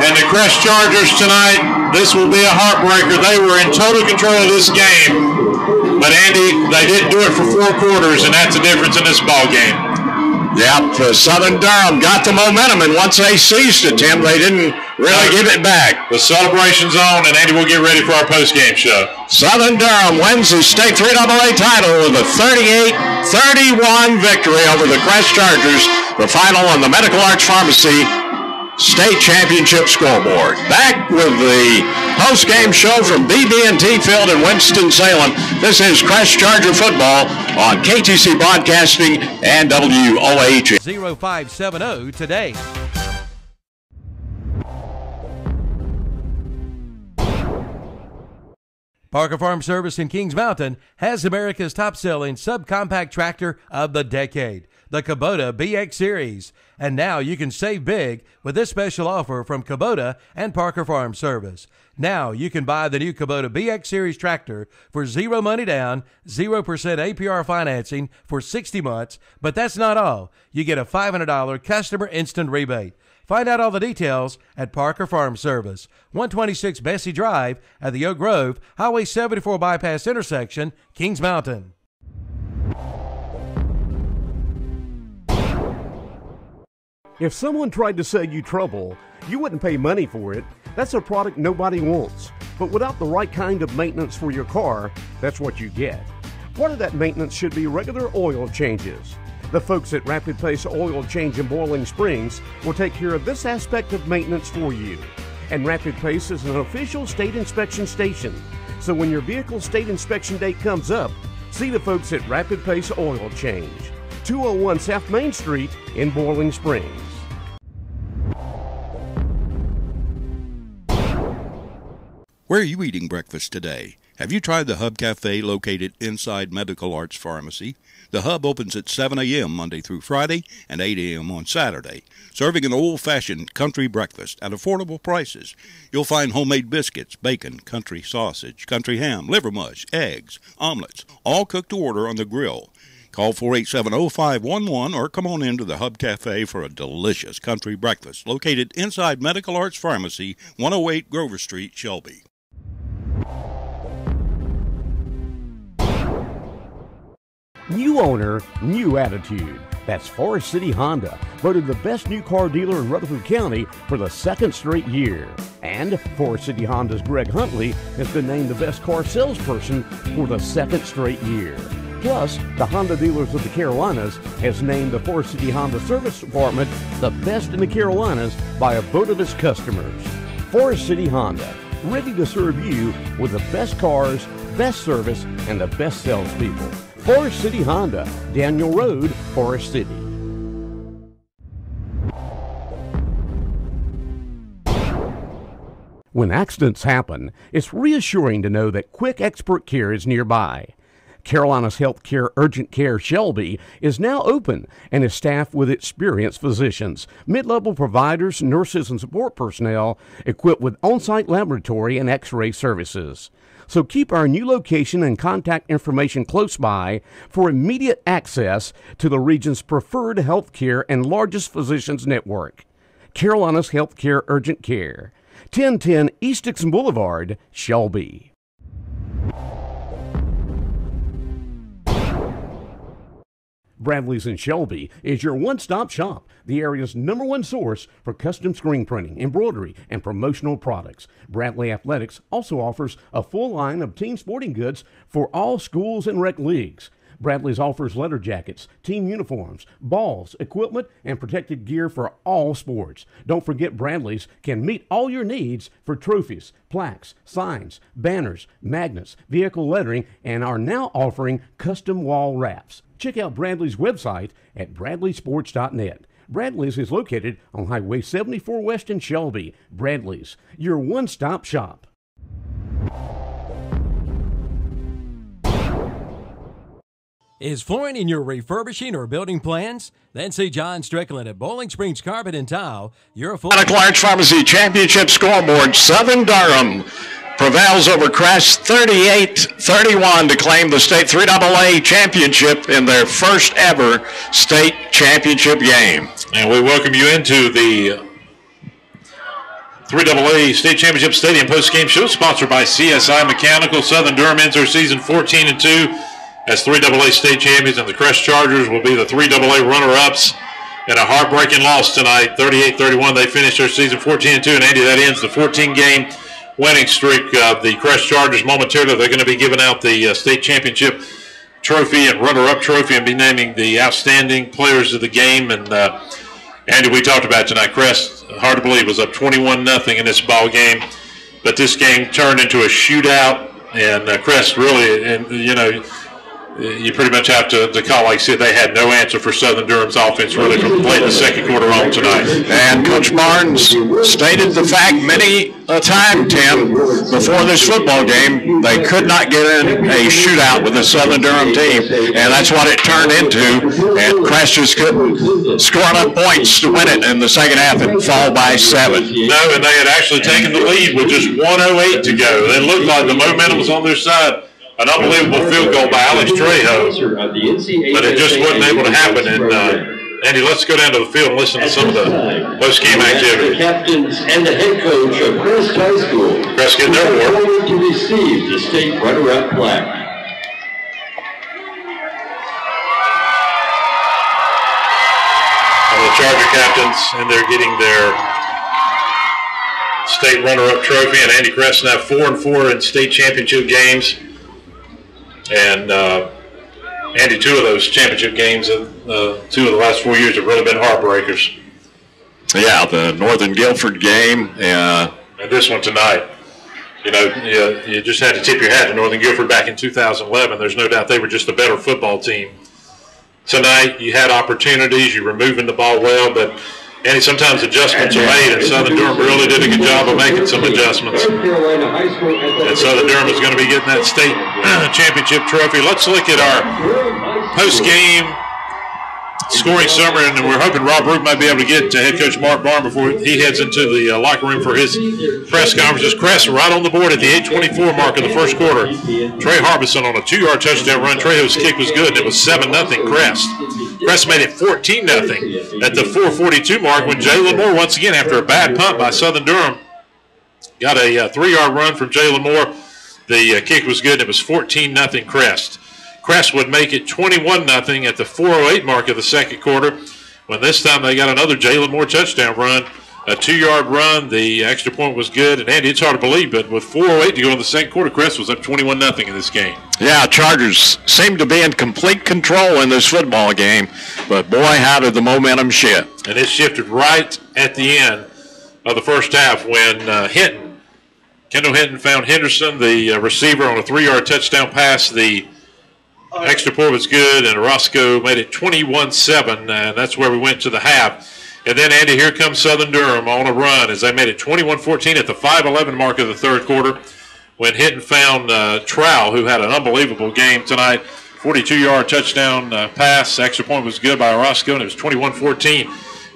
And the Crest Chargers tonight, this will be a heartbreaker. They were in total control of this game. But, Andy, they didn't do it for 4 quarters, and that's the difference in this ball game. Yep, Southern Durham got the momentum, and once they seized it, Tim, they didn't really give it back. The celebration's on, and Andy, we'll get ready for our post-game show. Southern Durham wins the state 3AA title with a 38-31 victory over the Crest Chargers, the final on the Medical Arts Pharmacy State Championship scoreboard. Back with the post-game show from BB&T Field in Winston-Salem. This is Crest Charger football on KTC Broadcasting and WOHS. 0570 today. Parker Farm Service in Kings Mountain has America's top-selling subcompact tractor of the decade, the Kubota BX Series. And now you can save big with this special offer from Kubota and Parker Farm Service. Now you can buy the new Kubota BX Series tractor for 0 money down, 0% APR financing for 60 months, but that's not all. You get a $500 customer instant rebate. Find out all the details at Parker Farm Service, 126 Bessie Drive at the Oak Grove, Highway 74 Bypass intersection, Kings Mountain. If someone tried to sell you trouble, you wouldn't pay money for it. That's a product nobody wants. But without the right kind of maintenance for your car, that's what you get. Part of that maintenance should be regular oil changes. The folks at Rapid Pace Oil Change in Boiling Springs will take care of this aspect of maintenance for you. And Rapid Pace is an official state inspection station. So when your vehicle's state inspection date comes up, see the folks at Rapid Pace Oil Change, 201 South Main Street in Boiling Springs. Where are you eating breakfast today? Have you tried the Hub Cafe located inside Medical Arts Pharmacy? The Hub opens at 7 a.m. Monday through Friday and 8 a.m. on Saturday, serving an old-fashioned country breakfast at affordable prices. You'll find homemade biscuits, bacon, country sausage, country ham, liver mush, eggs, omelets, all cooked to order on the grill. Call 487-0511 or come on into the Hub Cafe for a delicious country breakfast located inside Medical Arts Pharmacy, 108 Grover Street, Shelby. New owner, new attitude. That's Forest City Honda, voted the best new car dealer in Rutherford County for the second straight year. And Forest City Honda's Greg Huntley has been named the best car salesperson for the second straight year. Plus, the Honda Dealers of the Carolinas has named the Forest City Honda Service Department the best in the Carolinas by a vote of its customers. Forest City Honda, ready to serve you with the best cars, best service, and the best salespeople. Forest City Honda, Daniel Road, Forest City. When accidents happen, it's reassuring to know that quick expert care is nearby. Carolina's Healthcare Urgent Care Shelby is now open and is staffed with experienced physicians, mid-level providers, nurses, and support personnel equipped with on-site laboratory and x-ray services. So keep our new location and contact information close by for immediate access to the region's preferred health care and largest physicians network. Carolina's Healthcare Urgent Care, 1010 East Dixon Boulevard, Shelby. Bradley's in Shelby is your one-stop shop, the area's #1 source for custom screen printing, embroidery, and promotional products. Bradley Athletics also offers a full line of team sporting goods for all schools and rec leagues. Bradley's offers letter jackets, team uniforms, balls, equipment, and protected gear for all sports. Don't forget Bradley's can meet all your needs for trophies, plaques, signs, banners, magnets, vehicle lettering, and are now offering custom wall wraps. Check out Bradley's website at bradleysports.net. Bradley's is located on Highway 74 West in Shelby. Bradley's, your one-stop shop. Is flooring in your refurbishing or building plans? Then see John Strickland at Bowling Springs Carpet and Tile. Your full Medical Arts Pharmacy Championship scoreboard. Southern Durham prevails over Crest 38-31 to claim the state 3AA championship in their first ever state championship game. And we welcome you into the 3AA State Championship Stadium post-game show sponsored by CSI Mechanical. Southern Durham ends their season 14-2 as 3AA state champions, and the Crest Chargers will be the 3AA runner-ups in a heartbreaking loss tonight, 38-31. They finished their season 14-2, and Andy, that ends the 14-game winning streak of the Crest Chargers. Momentarily, they're going to be giving out the state championship trophy and runner-up trophy and be naming the outstanding players of the game. And Andy, we talked about tonight, Crest, hard to believe, was up 21-0 in this ball game, but this game turned into a shootout, and Crest really, and you know, you pretty much have to call, like I said, they had no answer for Southern Durham's offense really from late in the second quarter on tonight. And Coach Barnes stated the fact many a time, Tim, before this football game, they could not get in a shootout with the Southern Durham team, and that's what it turned into, and Crest just couldn't score enough points to win it in the second half and fall by 7. No, and they had actually taken the lead with just 1:08 to go. It looked like the momentum was on their side. An unbelievable field goal by Alex Trejo, but it just wasn't able to happen. And Andy, let's go down to the field and listen to some of the post-game activity. The captains and the head coach of Crest High School. Crest getting their award. To receive the state runner-up plaque. And the Charger captains, and they're getting their state runner-up trophy. And Andy Crest now 4-4 in state championship games. And Andy, 2 of those championship games, 2 of the last 4 years have really been heartbreakers. Yeah, the Northern Guilford game, and And this one tonight, you just had to tip your hat to Northern Guilford back in 2011. There's no doubt they were just a better football team. Tonight, you had opportunities. You were moving the ball well, but Andy, sometimes adjustments are made, and Southern Durham really did a good job of making some adjustments. And Southern Durham is going to be getting that state championship trophy. Let's look at our post-game scoring summary, and we're hoping Rob Root might be able to get to head coach Mark Barn before he heads into the locker room for his press conferences. Crest right on the board at the 8:24 mark of the first quarter. Trey Harbison on a 2-yard touchdown run. Trejo's kick was good, and it was 7-0 Crest. Crest made it 14-0 at the 4:42 mark when Jalen Moore, once again, after a bad punt by Southern Durham, got a 3-yard run from Jalen Moore. The kick was good, and it was 14-0 Crest. Crest would make it 21-0 at the 4:08 mark of the second quarter, when this time they got another Jalen Moore touchdown run, a 2-yard run. The extra point was good, and Andy, it's hard to believe, but with 4:08 to go in the second quarter, Crest was up 21-0 in this game. Yeah, Chargers seem to be in complete control in this football game, but boy, how did the momentum shift. And it shifted right at the end of the first half when Kendall Hinton found Henderson, the receiver, on a 3-yard touchdown pass. The extra point was good, and Roscoe made it 21-7, and that's where we went to the half. And then, Andy, here comes Southern Durham on a run as they made it 21-14 at the 5:11 mark of the third quarter when Hinton found Trowell, who had an unbelievable game tonight. 42-yard touchdown pass. Extra point was good by Roscoe, and it was 21-14.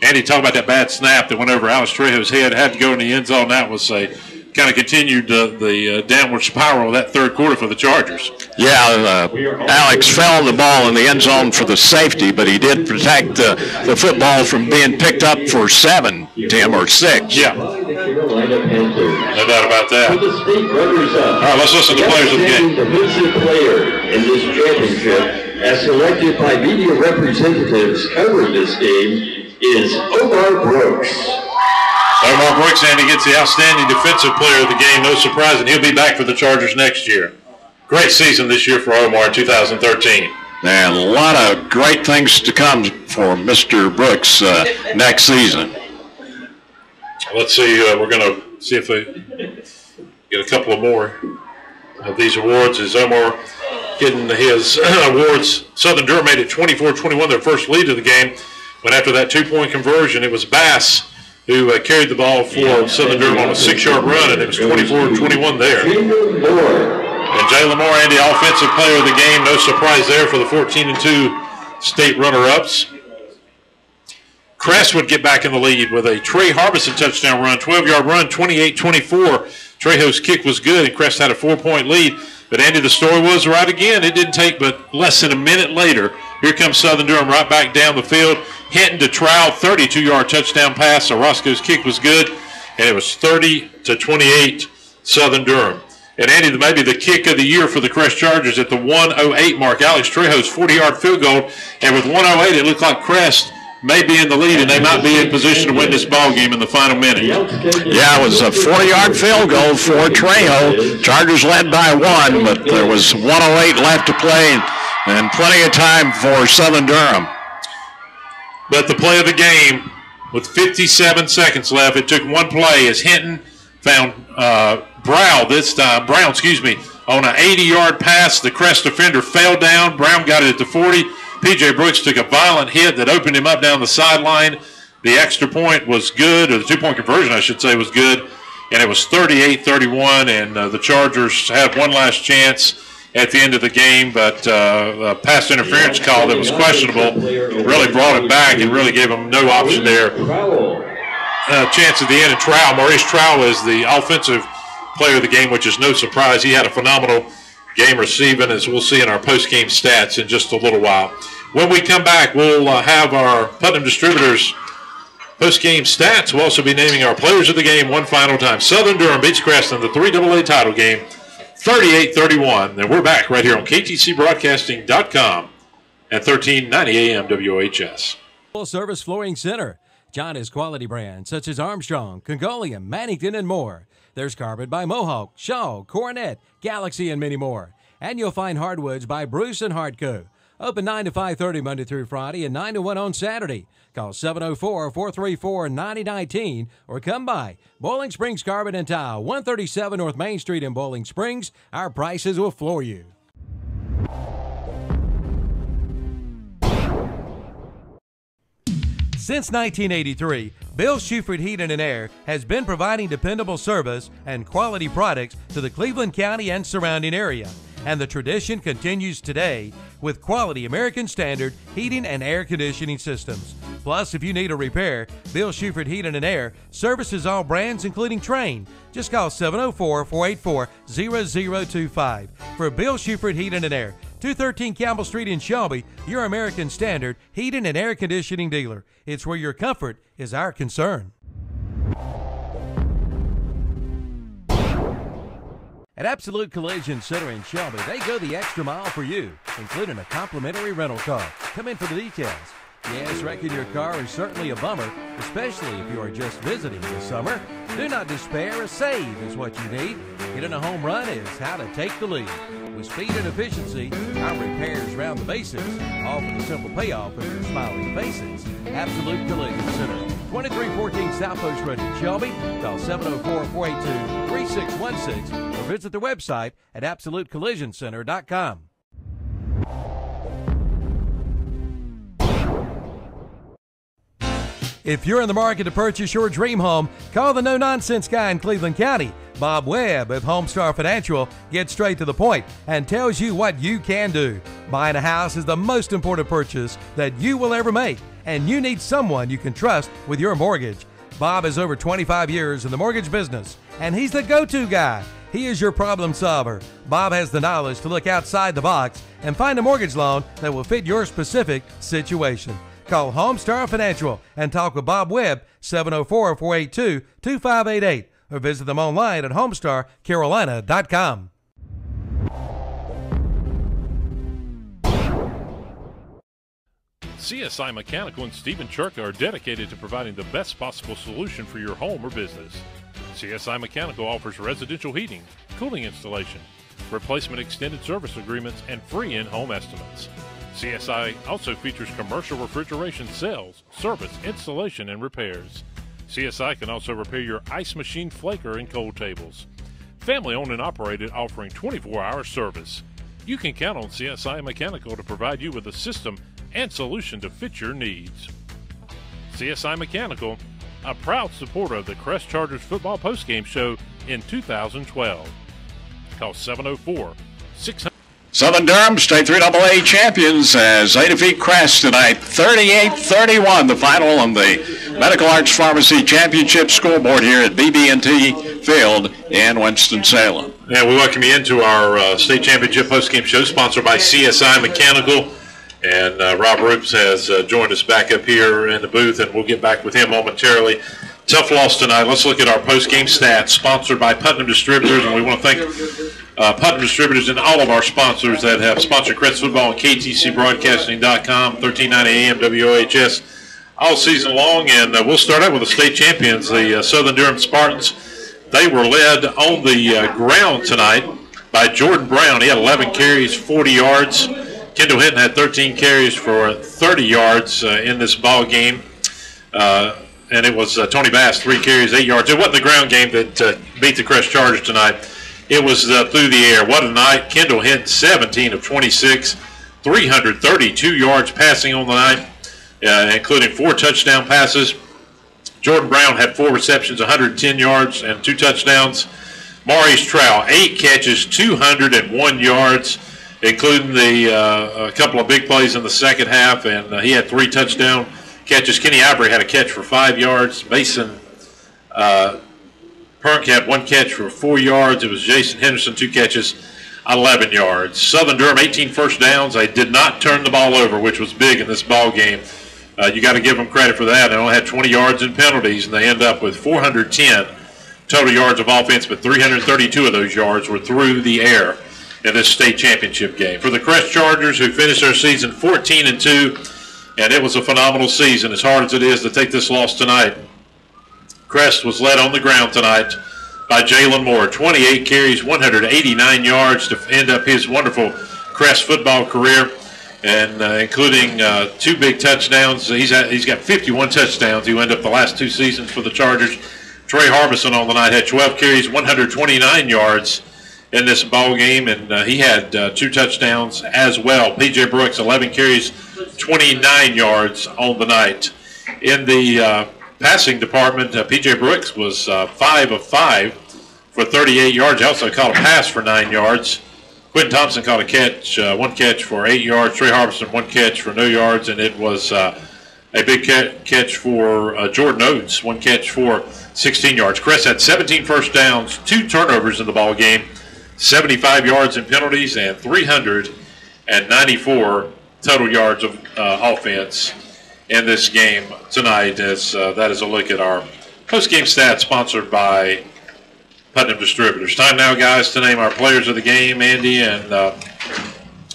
Andy, talk about that bad snap that went over Alex Trejo's head, had to go in the end zone. That was kind of continued the downward spiral of that third quarter for the Chargers. Yeah, Alex fell on the ball in the end zone for the safety, but he did protect the football from being picked up for 7, Tim, or 6. Yeah. No doubt about that. All right, let's listen to the players of the game. The defensive player in this championship, as selected by media representatives covering this game, is Omar Brooks. Omar Brooks, Andy, gets the outstanding defensive player of the game. No surprise, and he'll be back for the Chargers next year. Great season this year for Omar in 2013. And a lot of great things to come for Mr. Brooks next season. Let's see. We're going to see if we get a couple of more of these awards. As Omar getting his awards, Southern Durham made it 24-21, their first lead of the game. But after that 2-point conversion, it was Bass who carried the ball for Southern Durham on a 6-yard run, and it was 24-21 there. And Jalen Moore, Andy, offensive player of the game. No surprise there for the 14-2 state runner-ups. Crest would get back in the lead with a Trey Harbison touchdown run, 12-yard run, 28-24. Trejo's kick was good, and Crest had a 4-point lead. But, Andy, the story was right again. It didn't take but less than a minute later. Here comes Southern Durham right back down the field. Hinton to Trowell, 32-yard touchdown pass. So Roscoe's kick was good, and it was 30-28 Southern Durham. And, Andy, maybe the kick of the year for the Crest Chargers at the 1:08 mark. Alex Trejo's 40-yard field goal, and with 1:08, it looked like Crest may be in the lead, and they might be in position to win this ball game in the final minute. Yeah, it was a 40-yard field goal for Trejo. Chargers led by 1, but there was 1:08 left to play and plenty of time for Southern Durham. But the play of the game, with 57 seconds left, it took one play as Hinton found Brown, on an 80-yard pass. The Crest defender fell down. Brown got it at the 40. P.J. Brooks took a violent hit that opened him up down the sideline. The extra point was good, or the 2-point conversion, I should say, was good, and it was 38-31, and the Chargers had one last chance at the end of the game, but a pass interference call that was questionable really brought it back and really gave them no option there. Chance at the end, and Trowell, Maurice Trowell, is the offensive player of the game, which is no surprise. He had a phenomenal game receiving, as we'll see in our post-game stats in just a little while. When we come back, we'll have our Putnam Distributors post-game stats. We'll also be naming our players of the game one final time. Southern Durham beats Crest in the 3AA title game, 38-31. And we're back right here on KTCBroadcasting.com at 1390 AM WOHS. Full Service Flooring Center. John has quality brands such as Armstrong, Congolium, Mannington, and more. There's carpet by Mohawk, Shaw, Coronet, Galaxy, and many more. And you'll find hardwoods by Bruce and Hardco. Open 9 to 5:30 Monday through Friday and 9 to 1 on Saturday. Call 704-434-9019 or come by Boiling Springs Carpet and Tile, 137 North Main Street in Boiling Springs. Our prices will floor you. Since 1983, Bill Shuford Heating and Air has been providing dependable service and quality products to the Cleveland County and surrounding area. And the tradition continues today with quality American Standard heating and air conditioning systems. Plus, if you need a repair, Bill Shuford Heating and Air services all brands including Trane. Just call 704-484-0025 for Bill Shuford Heating and Air, 213 Campbell Street in Shelby, your American Standard heating and air conditioning dealer. It's where your comfort is our concern. At Absolute Collision Center in Shelby, they go the extra mile for you, including a complimentary rental car. Come in for the details. Yes, wrecking your car is certainly a bummer, especially if you are just visiting this summer. Do not despair, a save is what you need. Getting a home run is how to take the lead. With speed and efficiency, our repairs round the bases, all for the simple payoff of your smiling faces. Absolute Collision Center, 2314 South Post Road in Shelby. Call 704-482-3616 or visit their website at AbsoluteCollisionCenter.com. If you're in the market to purchase your dream home, call the no-nonsense guy in Cleveland County. Bob Webb of Homestar Financial gets straight to the point and tells you what you can do. Buying a house is the most important purchase that you will ever make, and you need someone you can trust with your mortgage. Bob has over 25 years in the mortgage business, and he's the go-to guy. He is your problem solver. Bob has the knowledge to look outside the box and find a mortgage loan that will fit your specific situation. Call Homestar Financial and talk with Bob Webb, 704-482-2588, or visit them online at homestarcarolina.com. CSI Mechanical and Stephen Churka are dedicated to providing the best possible solution for your home or business. CSI Mechanical offers residential heating, cooling installation, replacement extended service agreements, and free in-home estimates. CSI also features commercial refrigeration sales, service, installation, and repairs. CSI can also repair your ice machine flaker and cold tables. Family owned and operated, offering 24-hour service. You can count on CSI Mechanical to provide you with a system and solution to fit your needs. CSI Mechanical, a proud supporter of the Crest Chargers football postgame show in 2012. Call 704-600. Southern Durham State 3AA champions as they defeat Crest tonight, 38-31, the final on the Medical Arts Pharmacy Championship scoreboard here at BB&T Field in Winston-Salem. Yeah, we welcome you into our state championship postgame show sponsored by CSI Mechanical. And Rob Roops has joined us back up here in the booth, and we'll get back with him momentarily. Tough loss tonight. Let's look at our post-game stats, sponsored by Putnam Distributors, and we want to thank Putnam Distributors and all of our sponsors that have sponsored Crest Football and KTCBroadcasting.com, 1390 AM WOHS all season long. And we'll start out with the state champions, the Southern Durham Spartans. They were led on the ground tonight by Jordan Brown. He had 11 carries, 40 yards. Kendall Hinton had 13 carries for 30 yards in this ball game. And it was Tony Bass, 3 carries, 8 yards. It wasn't the ground game that beat the Crest Chargers tonight. It was through the air. What a night. Kendall Hinton, 17 of 26, 332 yards passing on the night, including 4 touchdown passes. Jordan Brown had 4 receptions, 110 yards, and 2 touchdowns. Maurice Trowell, 8 catches, 201 yards, including a couple of big plays in the second half, and he had 3 touchdown catches. Kenny Ivory had a catch for 5 yards. Mason Perk had 1 catch for 4 yards. It was Jason Henderson, 2 catches, 11 yards. Southern Durham, 18 first downs. They did not turn the ball over, which was big in this ball game. You got to give them credit for that. They only had 20 yards in penalties, and they end up with 410 total yards of offense, but 332 of those yards were through the air in this state championship game. For the Crest Chargers, who finished their season 14-2, and it was a phenomenal season, as hard as it is to take this loss tonight. Crest was led on the ground tonight by Jalen Moore, 28 carries, 189 yards to end up his wonderful Crest football career. and including 2 big touchdowns. He's got 51 touchdowns. He went up the last 2 seasons for the Chargers. Trey Harbison on the night had 12 carries, 129 yards in this ball game, and he had 2 touchdowns as well. P.J. Brooks, 11 carries, 29 yards on the night. In the passing department, P.J. Brooks was 5 of 5 for 38 yards. He also caught a pass for 9 yards. Quentin Thompson caught a catch, 1 catch for 8 yards. Trey Harbison, 1 catch for no yards, and it was a big catch for Jordan Oates, 1 catch for 16 yards. Crest had 17 first downs, 2 turnovers in the ball game, 75 yards in penalties, and 394 total yards of offense in this game tonight. As that is a look at our post-game stats sponsored by Putnam Distributors. Time now, guys, to name our players of the game, Andy, and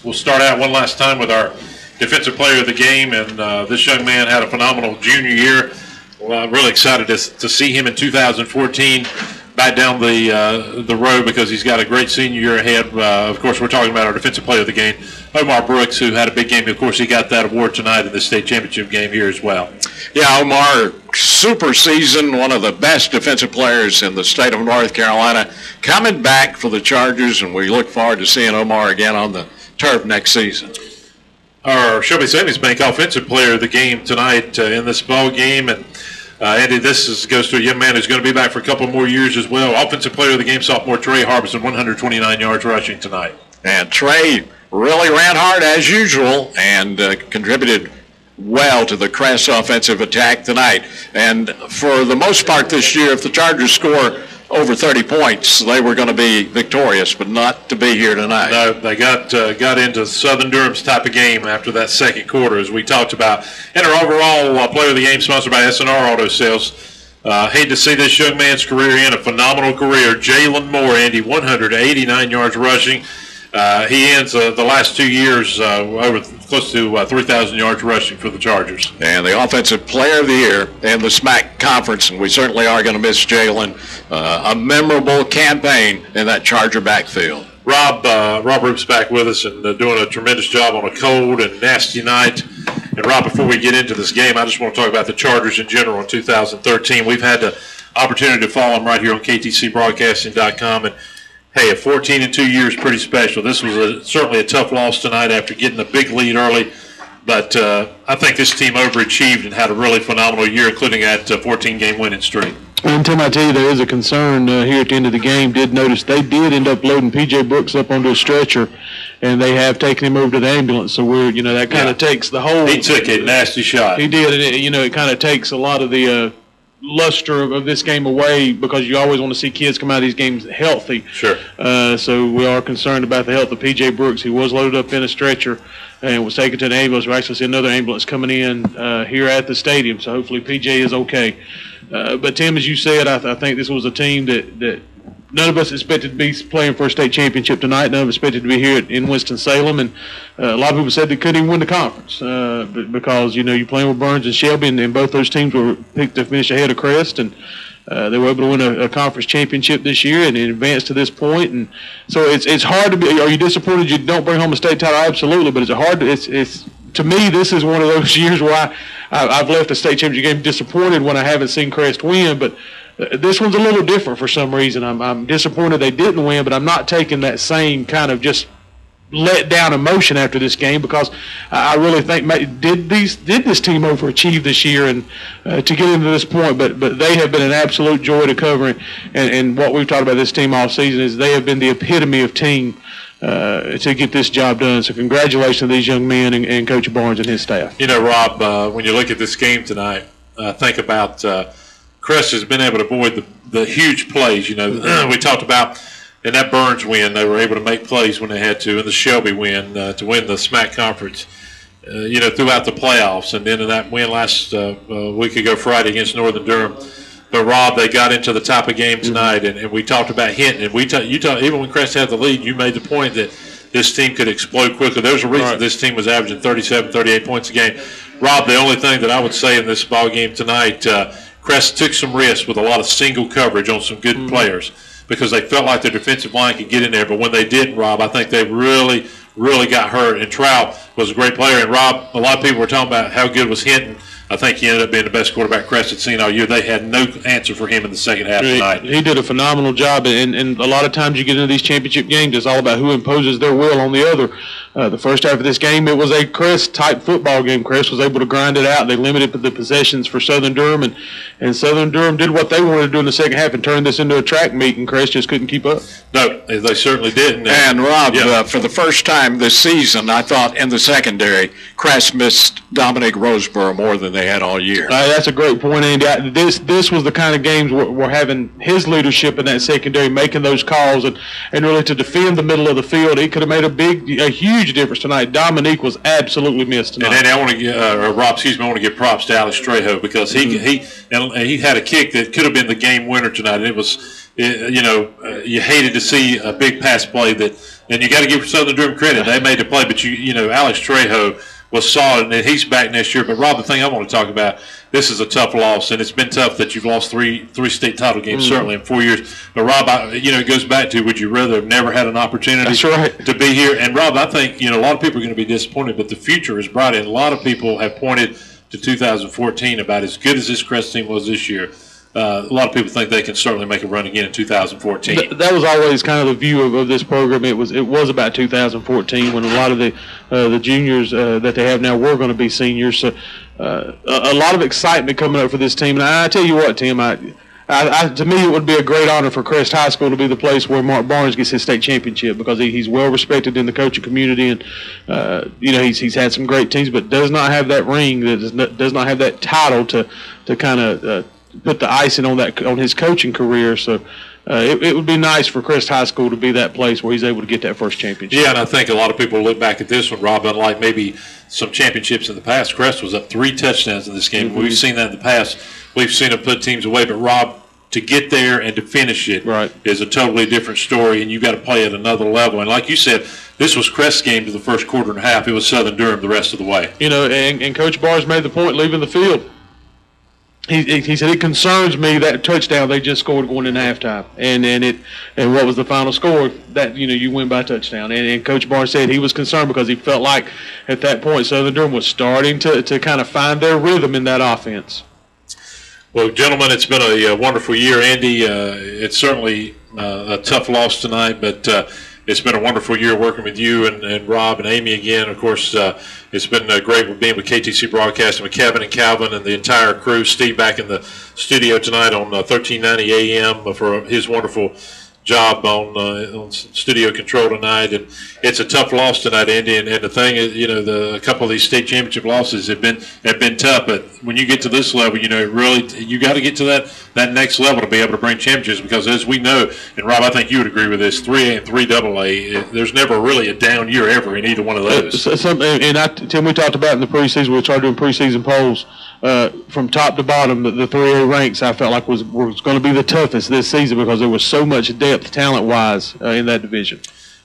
we'll start out one last time with our defensive player of the game. And this young man had a phenomenal junior year. Well, I'm really excited to see him in 2014 back down the road because he's got a great senior year ahead. Of course, we're talking about our defensive player of the game, Omar Brooks, who had a big game. Of course, he got that award tonight in the state championship game here as well. Yeah, Omar, super season, one of the best defensive players in the state of North Carolina, coming back for the Chargers, and we look forward to seeing Omar again on the turf next season. Our Shelby Savings Bank offensive player of the game tonight in this ball game, and Andy, this goes to a young man who's going to be back for a couple more years as well. Offensive player of the game, sophomore Trey Harbison, 129 yards rushing tonight. And Trey really ran hard as usual and contributed well to the Crest offensive attack tonight. And for the most part this year, if the Chargers score over 30 points, they were going to be victorious, but not to be here tonight. No, they got into Southern Durham's type of game after that second quarter, as we talked about. And our overall player of the game, sponsored by SNR Auto Sales. Hate to see this young man's career end, a phenomenal career. Jalen Moore, Andy, 189 yards rushing. He ends the last 2 years over close to 3,000 yards rushing for the Chargers. And the offensive player of the year in the SMAC conference, and we certainly are going to miss Jalen. A memorable campaign in that Charger backfield. Rob Roop's back with us and doing a tremendous job on a cold and nasty night. And Rob, before we get into this game, I just want to talk about the Chargers in general in 2013. We've had the opportunity to follow them right here on KTCBroadcasting.com, and hey, a 14-2 year is pretty special. This was certainly a tough loss tonight after getting a big lead early, but I think this team overachieved and had a really phenomenal year, including that 14-game winning streak. And Tim, I tell you, there is a concern here at the end of the game. Did notice they did end up loading P.J. Brooks up onto a stretcher, and they have taken him over to the ambulance. So we're, that kind of takes the whole. He took a nasty shot. He did, and it kind of takes a lot of the luster of this game away, because you always want to see kids come out of these games healthy. Sure. So we are concerned about the health of P.J. Brooks. He was loaded up in a stretcher and was taken to an ambulance. We actually see another ambulance coming in here at the stadium, so hopefully P.J. is okay. But, Tim, as you said, I think this was a team that none of us expected to be playing for a state championship tonight. None of us expected to be here in Winston-Salem. And a lot of people said they couldn't even win the conference because, you're playing with Burns and Shelby, and both those teams were picked to finish ahead of Crest. And they were able to win a conference championship this year and advance to this point. And so it's hard to be – are you disappointed you don't bring home a state title? Absolutely. But it's hard to me, this is one of those years where I've left the state championship game disappointed when I haven't seen Crest win. But this one's a little different for some reason. I'm disappointed they didn't win, but I'm not taking that same kind of just let down emotion after this game, because I really think did this team overachieve this year and to get into this point. But they have been an absolute joy to cover, and what we've talked about this team all season is they have been the epitome of team to get this job done. So congratulations to these young men and Coach Barnes and his staff. Rob, when you look at this game tonight, think about Crest has been able to avoid the huge plays. We talked about in that Burns win, they were able to make plays when they had to. In the Shelby win, to win the SMAC conference, throughout the playoffs. And then in that win last week ago Friday against Northern Durham. But, Rob, they got into the type of game tonight, and we talked about Hinton. And even when Crest had the lead, you made the point that this team could explode quickly. There's a reason this team was averaging 37, 38 points a game. Rob, the only thing that I would say in this ball game tonight, Crest took some risks with a lot of single coverage on some good players because they felt like their defensive line could get in there. But when they didn't, Rob, I think they really really got hurt. And Trout was a great player. And Rob, a lot of people were talking about how good was Hinton. I think he ended up being the best quarterback Crest had seen all year. They had no answer for him in the second half tonight. He did a phenomenal job, and a lot of times you get into these championship games, it's all about who imposes their will on the other. The first half of this game, it was a Crest-type football game. Crest was able to grind it out. They limited the possessions for Southern Durham, and Southern Durham did what they wanted to do in the second half and turned this into a track meet, and Crest just couldn't keep up. No, they certainly didn't. And, Rob, for the first time this season, I thought in the secondary, Crest missed Dominic Roseborough more than they had all year. That's a great point, Andy. This was the kind of games we're having his leadership in that secondary, making those calls and really to defend the middle of the field. He could have made a huge difference tonight. Dominique was absolutely missed tonight. And then I want to get Rob, I want to give props to Alex Trejo because he had a kick that could have been the game winner tonight. And it was, you hated to see a big pass play and you got to give Southern Durham credit. They made the play, but Alex Trejo was solid, and he's back next year. But, Rob, the thing I want to talk about, this is a tough loss, and it's been tough that you've lost three state title games, certainly in 4 years. But, Rob, it goes back to would you rather have never had an opportunity to be here? And, Rob, I think, a lot of people are going to be disappointed, but the future is bright, and a lot of people have pointed to 2014 about as good as this Crest team was this year. A lot of people think they can certainly make a run again in 2014. That was always kind of the view of this program. It was about 2014 when a lot of the juniors that they have now were going to be seniors. So a lot of excitement coming up for this team. And I tell you what, Tim, to me it would be a great honor for Crest High School to be the place where Mark Barnes gets his state championship because he's well respected in the coaching community, and he's had some great teams, but does not have that ring, does not have that title to kind of put the icing on his coaching career. So it would be nice for Crest High School to be that place where he's able to get that first championship. Yeah, and I think a lot of people look back at this one, Rob, unlike maybe some championships in the past. Crest was up 3 touchdowns in this game. Mm-hmm. We've seen that in the past. We've seen them put teams away. But, Rob, to get there and to finish it is a totally different story, and you've got to play at another level. And like you said, this was Crest's game to the first quarter and a half. It was Southern Durham the rest of the way. And Coach Barnes made the point leaving the field. He said, it concerns me that touchdown they just scored going into halftime. And what was the final score? That, you win by touchdown. And Coach Barnes said he was concerned because he felt like at that point Southern Durham was starting to kind of find their rhythm in that offense. Well, gentlemen, it's been a wonderful year. Andy, it's certainly a tough loss tonight, but it's been a wonderful year working with you and Rob and Amy again. Of course, it's been great being with KTC Broadcasting with Kevin and Calvin and the entire crew. Steve back in the studio tonight on 1390 AM for his wonderful job on studio control tonight. And it's a tough loss tonight, Andy. And the thing is, a couple of these state championship losses have been tough. But when you get to this level, you got to get to that next level to be able to bring championships. Because as we know, and Rob, I think you would agree with this, 3A and 3AA, there's never really a down year ever in either one of those. Tim, we talked about in the preseason. We started doing preseason polls. From top to bottom, the 3A ranks I felt like was going to be the toughest this season because there was so much depth talent-wise in that division.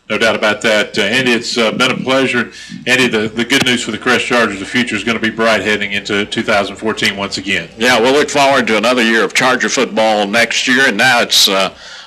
No doubt about that. Andy, it's been a pleasure. Andy, the good news for the Crest Chargers, the future is going to be bright heading into 2014 once again. Yeah, we'll look forward to another year of Charger football next year, and now it's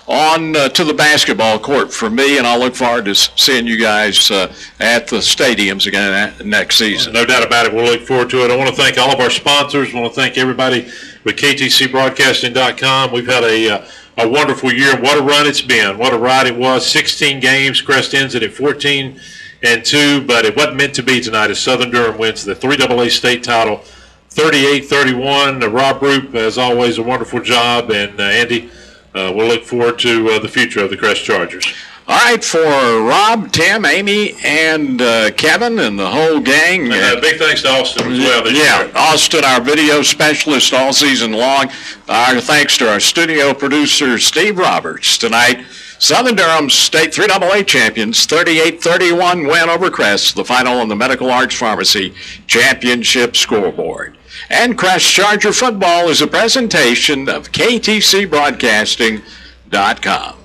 on to the basketball court for me, and I'll look forward to seeing you guys at the stadiums again next season. No doubt about it. We'll look forward to it. I want to thank all of our sponsors. I want to thank everybody with KTCBroadcasting.com. We've had a wonderful year. What a run it's been. What a ride it was. 16 games. Crest ends it at 14-2, but it wasn't meant to be tonight as Southern Durham wins the 3AA state title 38-31. Rob Roop, as always, a wonderful job. And Andy, we'll look forward to the future of the Crest Chargers. All right, for Rob, Tim, Amy, and Kevin, and the whole gang. And big thanks to Austin as well. Yeah, Austin, our video specialist all season long. Our thanks to our studio producer, Steve Roberts. Tonight, Southern Durham State 3AA champions, 38-31 win over Crest, the final on the Medical Arts Pharmacy Championship scoreboard. And Crest Charger football is a presentation of KTCBroadcasting.com.